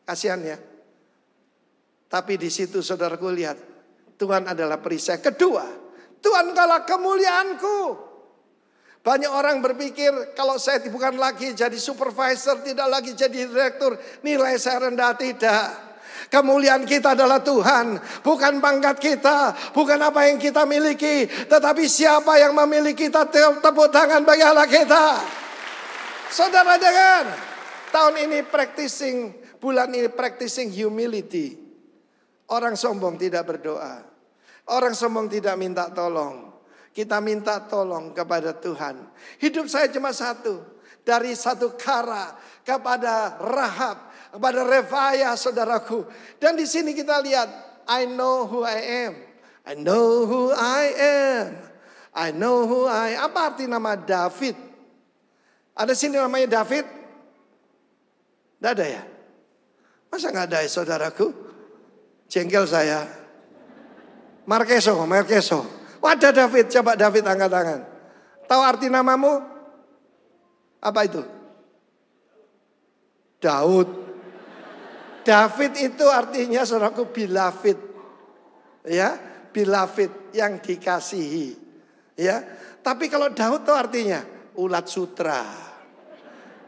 [SPEAKER 6] Kasihan ya. Tapi di situ saudaraku lihat. Tuhan adalah perisai. Kedua. Tuhan adalah kemuliaanku. Banyak orang berpikir kalau saya bukan lagi jadi supervisor, tidak lagi jadi direktur, nilai saya rendah. Tidak. Kemuliaan kita adalah Tuhan, bukan pangkat kita, bukan apa yang kita miliki, tetapi siapa yang memiliki kita. Tepuk tangan bagi Allah kita. Saudara dengar, tahun ini bulan ini practicing humility. Orang sombong tidak berdoa, orang sombong tidak minta tolong. Kita minta tolong kepada Tuhan. Hidup saya cuma satu. Dari satu Kara kepada Rahab, kepada Revaya saudaraku. Dan di sini kita lihat, I know who I am. I know who I am. I know who I am. Apa arti nama David? Ada sini namanya David? Tidak ada ya? Masa nggak ada ya saudaraku? Jengkel saya. Markeso. Wadah David, coba David angkat tangan. Tahu arti namamu? Apa itu? Daud. David itu artinya saudaraku beloved. Ya, beloved yang dikasihi. Ya. Tapi kalau Daud itu artinya ulat sutra.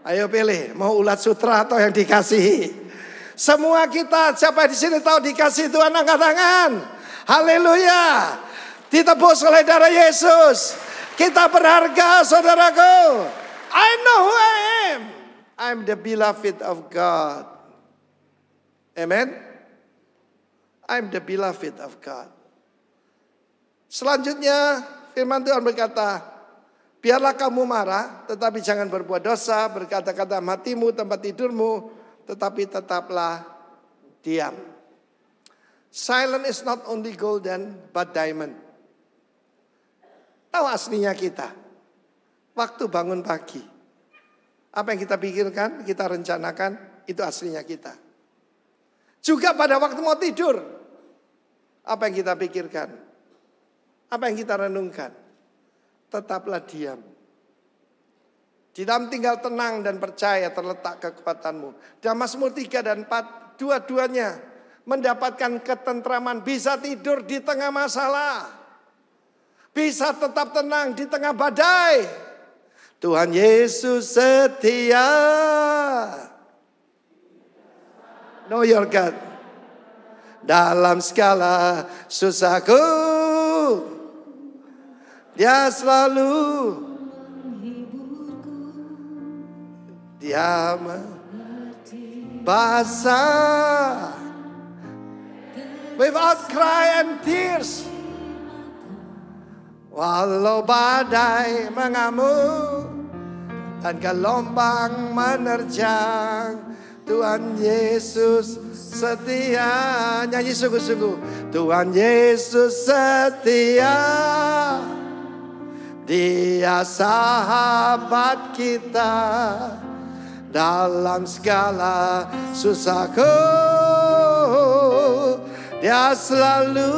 [SPEAKER 6] Ayo pilih, mau ulat sutra atau yang dikasihi? Semua kita, siapa di sini tahu dikasihi Tuhan, angkat tangan. Haleluya. Ditebus oleh darah Yesus. Kita berharga saudaraku. I know who I am. I'm the beloved of God. Amen. I'm the beloved of God. Selanjutnya firman Tuhan berkata, biarlah kamu marah, tetapi jangan berbuat dosa, berkata-kata matimu, tempat tidurmu, tetapi tetaplah diam. Silence is not only golden, but diamond. Tahu aslinya kita. Waktu bangun pagi. Apa yang kita pikirkan, kita rencanakan, itu aslinya kita. Juga pada waktu mau tidur. Apa yang kita pikirkan? Apa yang kita renungkan? Tetaplah diam. Di dalam tinggal tenang dan percaya terletak kekuatanmu. Dalam Mazmur 3 dan 4, dua-duanya mendapatkan ketentraman. Bisa tidur di tengah masalah. Bisa tetap tenang di tengah badai. Tuhan Yesus setia. Know your God. Dalam segala susahku, Dia selalu Dia basah without cry and tears. Walau badai mengamuk dan gelombang menerjang, Tuhan Yesus setia. Nyanyi sungguh-sungguh. Tuhan Yesus setia. Dia sahabat kita dalam segala susahku. Dia selalu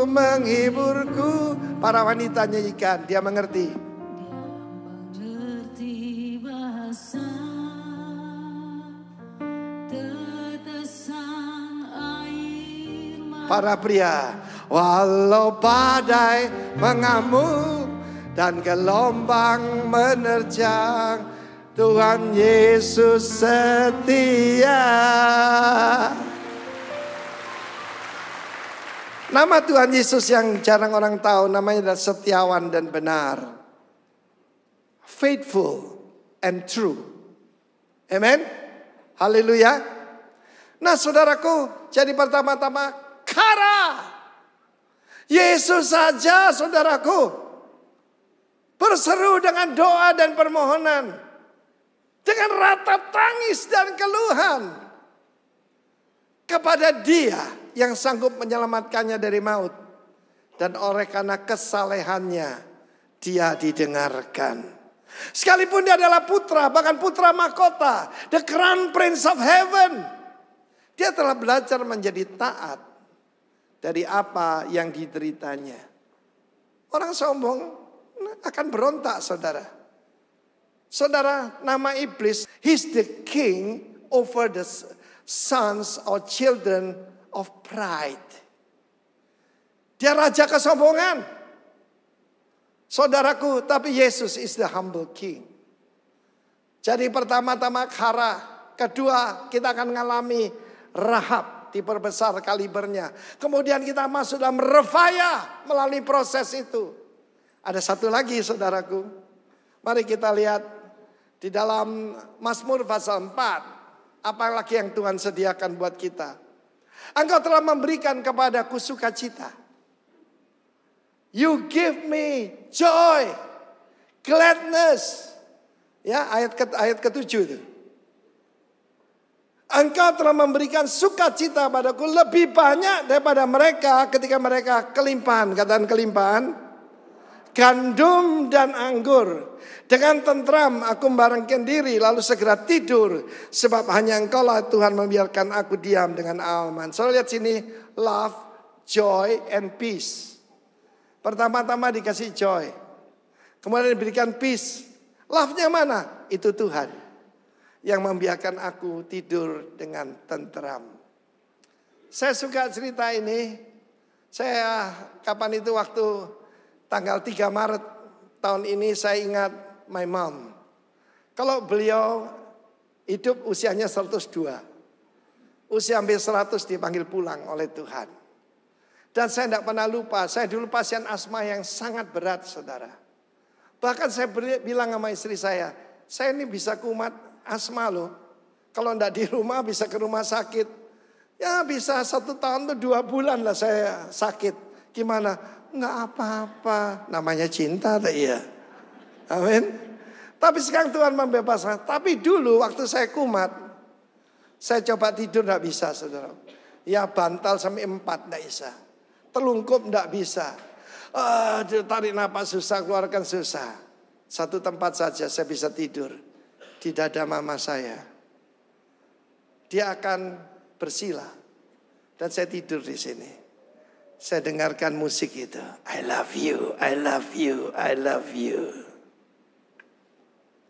[SPEAKER 6] menghiburku. Para wanita nyanyikan, dia mengerti. para pria. Walau badai mengamuk dan gelombang menerjang, Tuhan Yesus setia. Nama Tuhan Yesus yang jarang orang tahu, namanya adalah setiawan dan benar. Faithful and true. Amen. Haleluya. Nah saudaraku, jadi pertama-tama kara. Yesus saja saudaraku berseru dengan doa dan permohonan, dengan ratap tangis dan keluhan kepada Dia yang sanggup menyelamatkannya dari maut. Dan oleh karena kesalehannya Dia didengarkan. Sekalipun Dia adalah putra, bahkan putra mahkota, the crown prince of heaven, Dia telah belajar menjadi taat dari apa yang dideritanya. Orang sombong akan berontak, saudara. Saudara, nama iblis, he's the king over the sons or children of pride. Dia raja kesombongan. Saudaraku, tapi Yesus is the humble king. Jadi pertama-tama kara, kedua kita akan mengalami Rahab, diperbesar kalibernya. Kemudian kita masuk dalam refaya melalui proses itu. Ada satu lagi saudaraku. Mari kita lihat di dalam Mazmur pasal 4. Apa lagi yang Tuhan sediakan buat kita. Engkau telah memberikan kepadaku sukacita. You give me joy, gladness. Ya, ayat ke-7 itu. Engkau telah memberikan sukacita padaku lebih banyak daripada mereka ketika mereka kelimpahan. Katakan kelimpahan. Gandum dan anggur. Dengan tentram aku membarengkan diri lalu segera tidur. Sebab hanya Engkau lah Tuhan membiarkan aku diam dengan aman. Soalnya lihat sini. Love, joy, and peace. Pertama-tama dikasih joy. Kemudian diberikan peace. Love-nya mana? Itu Tuhan. Yang membiarkan aku tidur dengan tentram. Saya suka cerita ini. Saya kapan itu waktu tanggal 3 Maret tahun ini saya ingat my mom. Kalau beliau hidup usianya 102. Usia hampir 100 dipanggil pulang oleh Tuhan. Dan saya tidak pernah lupa, saya dulu pasien asma yang sangat berat saudara. Bahkan saya bilang sama istri saya ini bisa kumat asma loh. Kalau tidak di rumah bisa ke rumah sakit. Ya bisa 1 tahun tuh 2 bulan lah saya sakit. Gimana? Nggak apa-apa. Namanya cinta tak iya. Amin. Tapi sekarang Tuhan membebaskan. Tapi dulu waktu saya kumat, saya coba tidur tidak bisa saudara. Ya bantal sampai 4 tidak bisa. Telungkup tidak bisa. Tarik napas susah, keluarkan susah. Satu tempat saja saya bisa tidur. Di dada mama saya. Dia akan bersila. Dan saya tidur di sini. Saya dengarkan musik itu. I love you, I love you, I love you.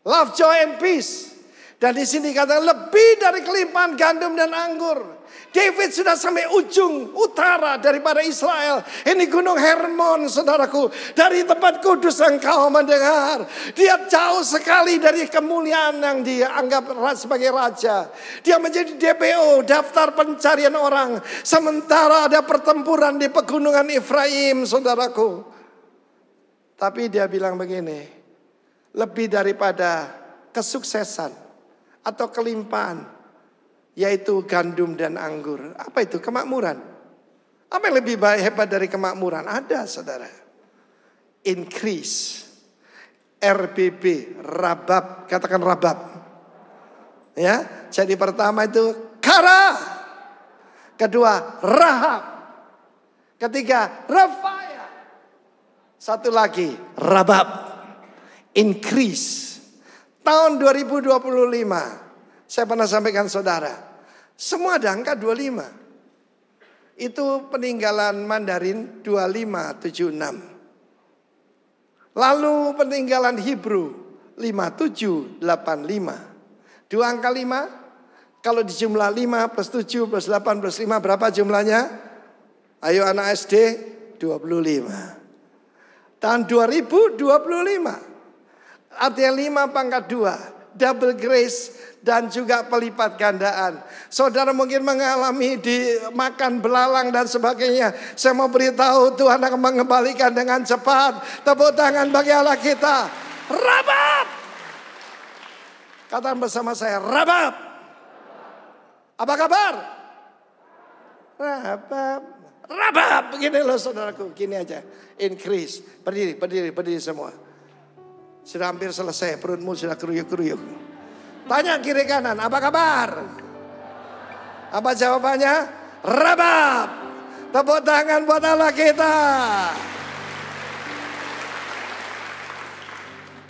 [SPEAKER 6] Love, joy, and peace. Dan di sini kata lebih dari kelimpahan gandum dan anggur. David sudah sampai ujung utara daripada Israel. Ini gunung Hermon saudaraku. Dari tempat kudus engkau mendengar. Dia jauh sekali dari kemuliaan yang dianggap sebagai raja. Dia menjadi DPO, daftar pencarian orang. Sementara ada pertempuran di pegunungan Efraim saudaraku. Tapi dia bilang begini. Lebih daripada kesuksesan atau kelimpahan, yaitu gandum dan anggur. Apa itu? Kemakmuran. Apa yang lebih baik hebat dari kemakmuran? Ada saudara. Increase. RBB. Rabab. Katakan rabab. Ya. Jadi pertama itu kara. Kedua Rahab. Ketiga refaya. Satu lagi rabab. Increase. Tahun 2025, saya pernah sampaikan saudara, semua ada angka 25. Itu peninggalan Mandarin 2576. Lalu peninggalan Hebrew 5785. Dua angka 5, kalau dijumlah 5 plus 7 plus 8 plus 5 berapa jumlahnya? Ayo anak SD 25. Tahun 2025. Artinya 5 pangkat 2. Double grace dan juga pelipat gandaan. Saudara mungkin mengalami dimakan belalang dan sebagainya. Saya mau beritahu Tuhan akan mengembalikan dengan cepat. Tepuk tangan bagi Allah kita. Rabab. Katakan bersama saya, Rabab. Apa kabar? Rabab. Rabab. Begini loh saudaraku, gini aja. Increase. Berdiri semua. Sudah hampir selesai, perutmu sudah keruyuk-keruyuk. Tanya kiri kanan, apa kabar? Apa jawabannya? Rabab. Tepuk tangan buat Allah kita.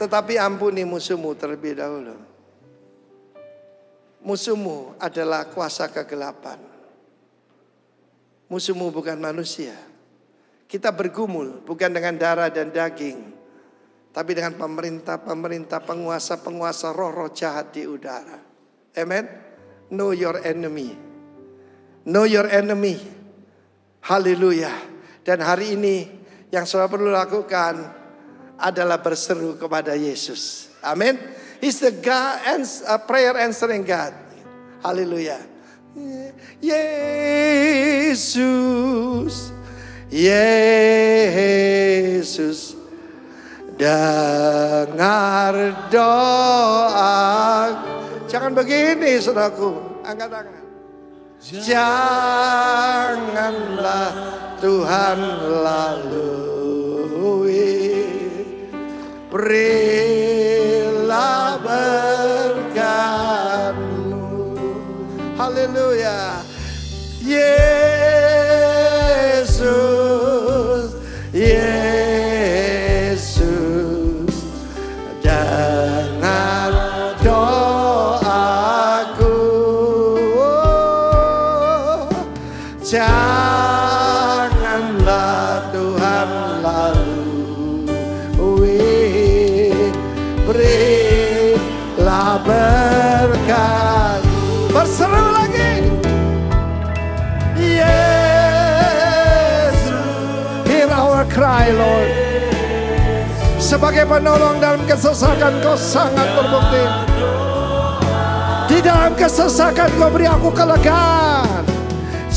[SPEAKER 6] Tetapi ampuni musuhmu terlebih dahulu. Musuhmu adalah kuasa kegelapan. Musuhmu bukan manusia. Kita bergumul bukan dengan darah dan daging, tapi dengan pemerintah-pemerintah, penguasa-penguasa roh-roh jahat di udara. Amen. Know your enemy. Know your enemy. Haleluya. Dan hari ini yang saudara perlu lakukan adalah berseru kepada Yesus. Amin. He's the God, prayer answering God. Haleluya. Yesus. Yesus. Dengar doa. Jangan begini saudaraku. Angkat tangan. Janganlah Tuhan lalui. Berilah berkat-Mu. Haleluya. Yesus. Yesus. Dengar doaku. Janganlah Tuhan lalui. Berilah berkat. Berseru lagi. Yesus. Hear our cry, Lord. Sebagai penolong dalam kesesakan Kau sangat terbukti. Di dalam kesesakan Kau beri aku kelegaan.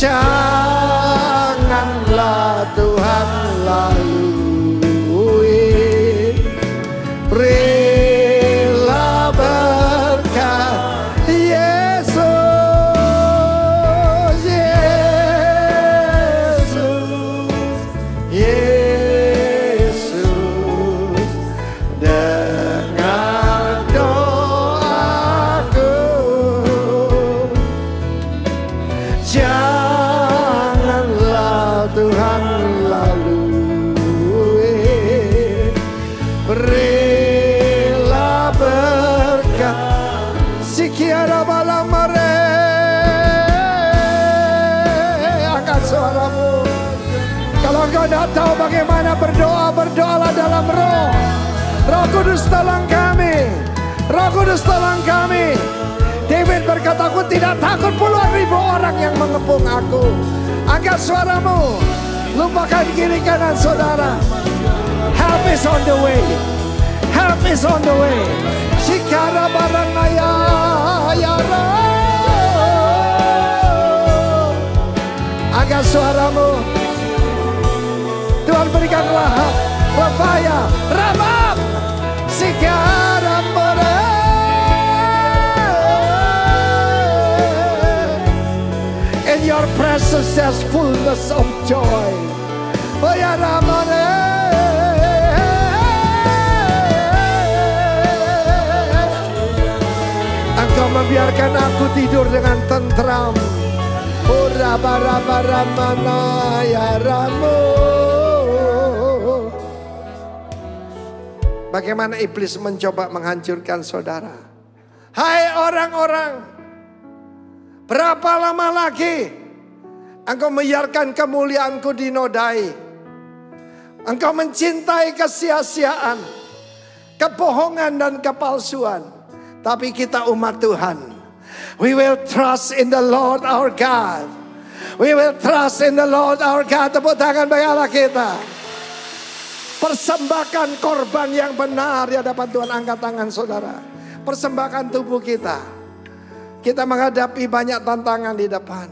[SPEAKER 6] Janganlah Tuhan lalui. Berilah berkat. Yesus. Yesus. Yesus. Dengar doaku. Janganlah Tuhan lalui. Berilah berkat. Sikiara balamare. Angkat suaramu. Kalau engkau tidak tahu bagaimana berdoa, berdoalah dalam roh. Roh Kudus tolong kami. Roh Kudus tolong kami. David berkata, aku tidak takut puluhan ribu orang yang mengepung aku. Angkat suaramu. Lupakan kiri kanan saudara. Help is on the way. Help is on the way. Sikara baranaya ya Roh. Angkat suaramu. Tuhan berikan rahab, rafaya, rabab. Sikara baranaya. In your presence there's fullness of joy. Oh ya Ramane. Engkau membiarkan aku tidur dengan tentram. Oh Rabarabaramana ya Ramu. Bagaimana iblis mencoba menghancurkan saudara. Hai orang-orang, berapa lama lagi engkau membiarkan kemuliaanku dinodai? Engkau mencintai kesia-siaan, kebohongan dan kepalsuan. Tapi kita umat Tuhan, we will trust in the Lord our God. We will trust in the Lord our God. Tepuk tangan bagi Allah kita. Persembahkan korban yang benar di hadapan Tuhan. Angkat tangan saudara. Persembahkan tubuh kita. Kita menghadapi banyak tantangan di depan.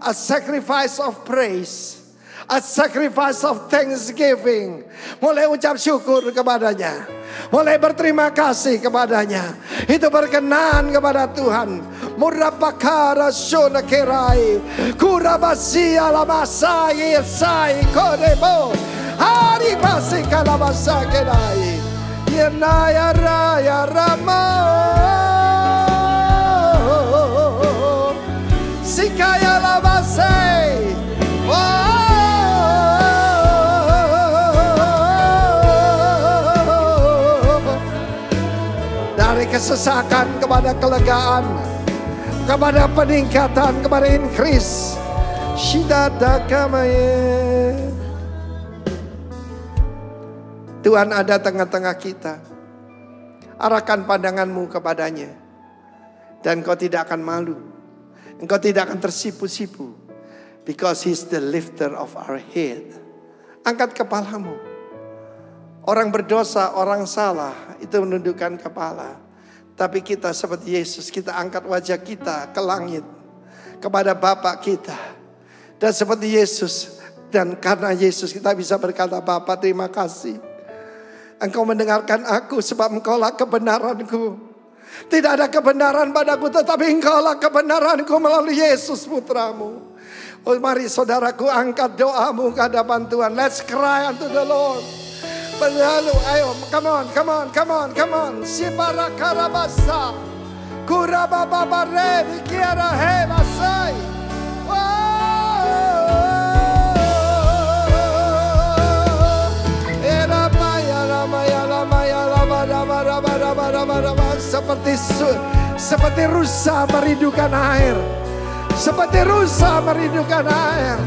[SPEAKER 6] A sacrifice of praise. A sacrifice of thanksgiving. Mulai ucap syukur kepadanya. Mulai berterima kasih kepadanya. Itu berkenan kepada Tuhan. Murabakara shona kerai. Kurabasia lamasai sai kodebo. Hari pasti kalabasa kerai. Yenaya raya ramo. Sikaya labasai. Dari kesesakan kepada kelegaan, kepada peningkatan, kepada increase. Shidada kamaye. Tuhan ada tengah-tengah kita. Arahkan pandanganmu kepadanya. Dan kau tidak akan malu. Engkau tidak akan tersipu-sipu. Because He's the lifter of our head. Angkat kepalamu. Orang berdosa, orang salah, itu menundukkan kepala. Tapi kita seperti Yesus, kita angkat wajah kita ke langit. Kepada Bapa kita. Dan seperti Yesus. Dan karena Yesus kita bisa berkata, Bapa terima kasih. Engkau mendengarkan aku sebab Engkaulah kebenaranku. Tidak ada kebenaran padaku, tetapi Engkaulah kebenaranku melalui Yesus putramu. Oh, mari saudaraku angkat doamu ke hadapan Tuhan. Let's cry unto the Lord. Berlalu, ayo, come on. Sibarakarabasa. Kurabababare, kiara hemasai. Seperti rusa merindukan air. Seperti rusa merindukan air.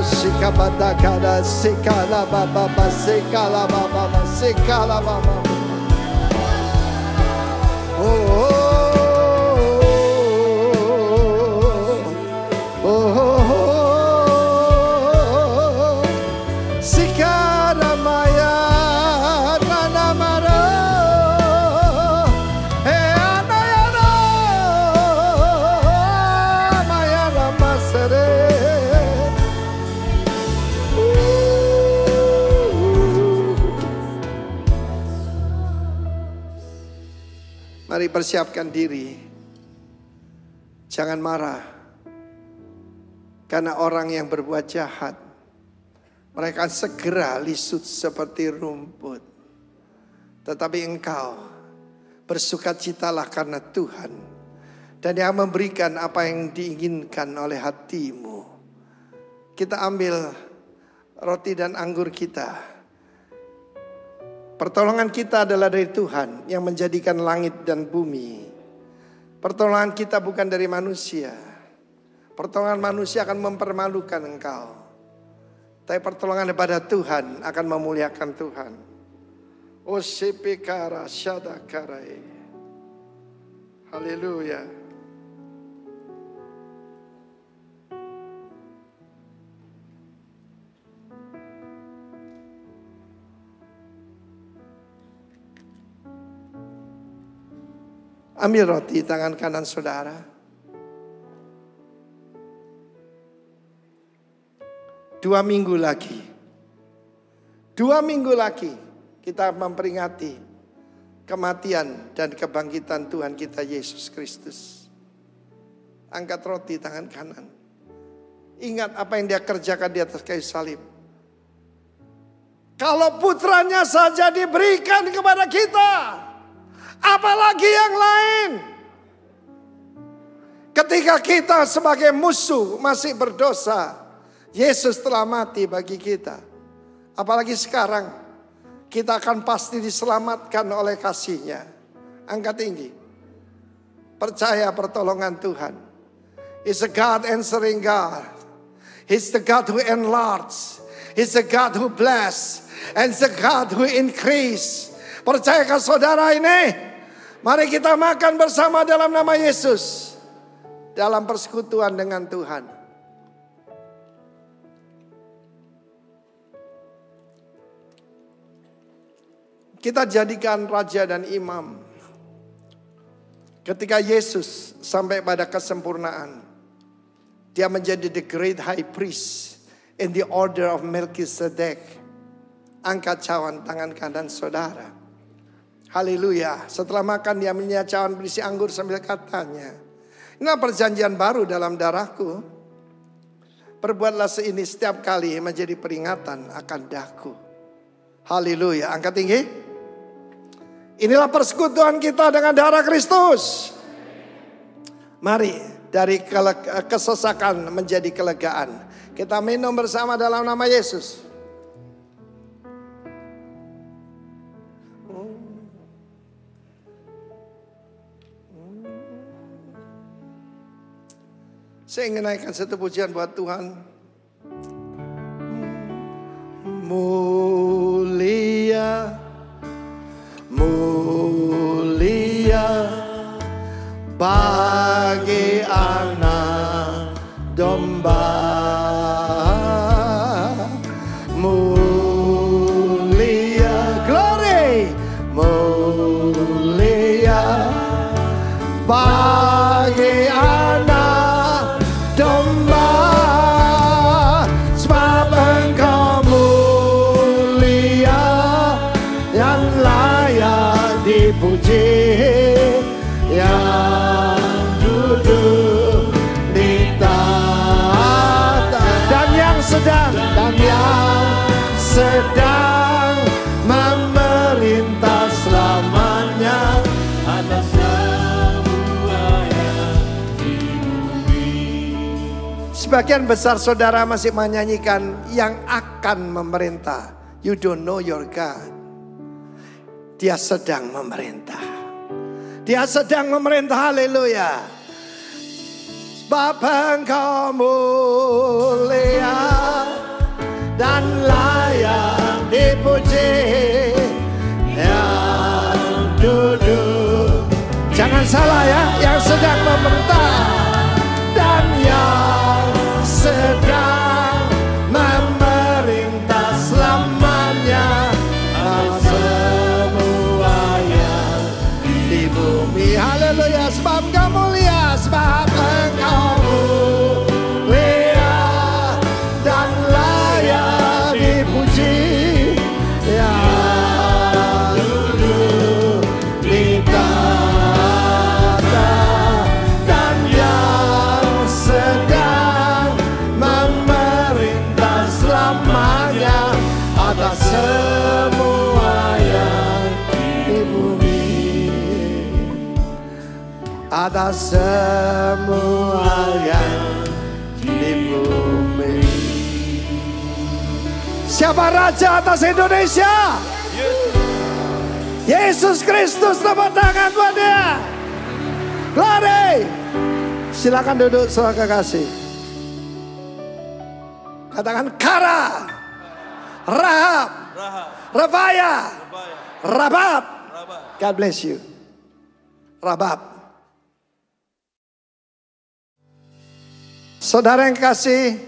[SPEAKER 6] Sikabada kada sikala baba sikala baba sikala baba. Mari persiapkan diri. Jangan marah. Karena orang yang berbuat jahat, mereka segera lisut seperti rumput. Tetapi engkau bersukacitalah karena Tuhan. Dan Dia memberikan apa yang diinginkan oleh hatimu. Kita ambil roti dan anggur kita. Pertolongan kita adalah dari Tuhan yang menjadikan langit dan bumi. Pertolongan kita bukan dari manusia. Pertolongan manusia akan mempermalukan engkau. Tapi pertolongan daripada Tuhan akan memuliakan Tuhan. Osipikara syadakarai. Haleluya. Ambil roti tangan kanan saudara. Dua minggu lagi kita memperingati kematian dan kebangkitan Tuhan kita Yesus Kristus. Angkat roti tangan kanan. Ingat apa yang Dia kerjakan di atas kayu salib. Kalau putranya saja diberikan kepada kita, apalagi yang lain. Ketika kita sebagai musuh masih berdosa, Yesus telah mati bagi kita. Apalagi sekarang kita akan pasti diselamatkan oleh kasih-Nya. Angkat tinggi. Percaya pertolongan Tuhan. He's a God answering God. He's the God who enlarges. He's the God who bless. And the God who increase. Percayakah saudara ini? Mari kita makan bersama dalam nama Yesus. Dalam persekutuan dengan Tuhan. Kita jadikan raja dan imam. Ketika Yesus sampai pada kesempurnaan, dia menjadi the great high priest in the order of Melchizedek. Angkat cawan tangan kanan saudara. Haleluya. Setelah makan dia menyiapkan cawan berisi anggur sambil katanya, inilah perjanjian baru dalam darahku. Perbuatlah seini setiap kali menjadi peringatan akan daku. Haleluya. Angkat tinggi. Inilah persekutuan kita dengan darah Kristus. Mari dari kesesakan menjadi kelegaan. Kita minum bersama dalam nama Yesus. Saya ingin naikkan satu pujian buat Tuhan. Mulia, mulia bagi anak domba. Mulia, glory, mulia bagi anak domba. Sebab Engkau mulia dan layak dipuji, yang duduk di tahta dan yang sedang memerintah selamanya
[SPEAKER 5] atas semuanya di bumi.
[SPEAKER 6] Sebagian besar saudara masih menyanyikan yang akan memerintah. You don't know your God. Dia sedang memerintah. Dia sedang memerintah, haleluya. Sebab Engkau mulia dan layak dipuji, yang duduk, jangan salah ya, yang sedang memerintah dan yang sedang memerintah selamanya atas semuanya di bumi. Haleluya. Sebab Engkau mulia, sebab Engkau mulia dan layak dipuji, yang duduk di tahta dan yang sedang memerintah selamanya atas semua yang di bumi, atas semua yang di bumi. Siapa raja atas Indonesia? Yesus Kristus. Tepuk tangan buat dia. Glory. Silakan duduk saudara kekasih. Katakan Kara, Rahab, Rebaya, Rabab. God bless you. Rabab. Saudara yang kasih,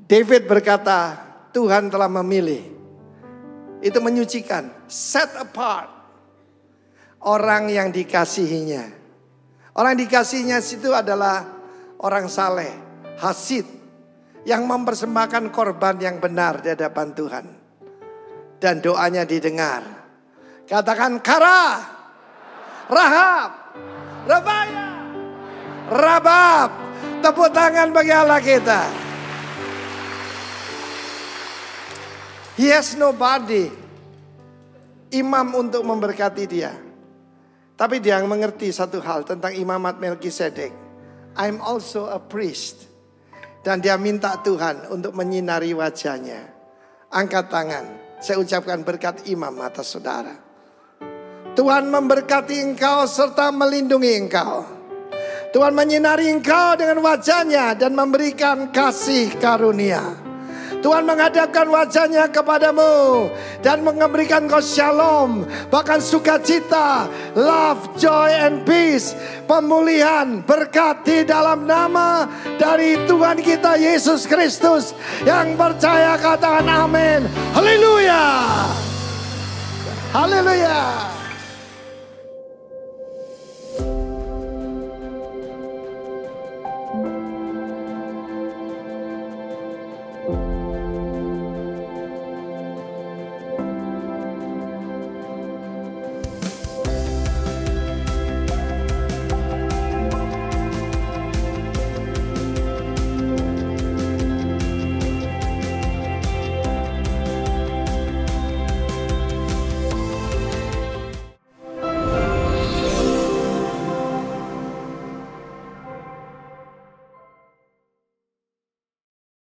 [SPEAKER 6] David berkata, Tuhan telah memilih. Itu menyucikan, set apart orang yang dikasihinya. Orang yang dikasihinya itu adalah orang saleh, hasid, yang mempersembahkan korban yang benar di hadapan Tuhan. Dan doanya didengar. Katakan Kara, Rahab, Rebaya, Rabab. Tepuk tangan bagi Allah kita. He has nobody, imam untuk memberkati dia. Tapi dia mengerti satu hal tentang imamat Melchizedek. I'm also a priest. Dan dia minta Tuhan untuk menyinari wajahnya. Angkat tangan. Saya ucapkan berkat imam atas saudara. Tuhan memberkati engkau serta melindungi engkau. Tuhan menyinari engkau dengan wajahnya dan memberikan kasih karunia. Tuhan menghadapkan wajahnya kepadamu dan memberikan kau shalom, bahkan sukacita, love, joy, and peace, pemulihan, berkat di dalam nama dari Tuhan kita Yesus Kristus. Yang percaya katakan amin. Haleluya. Haleluya.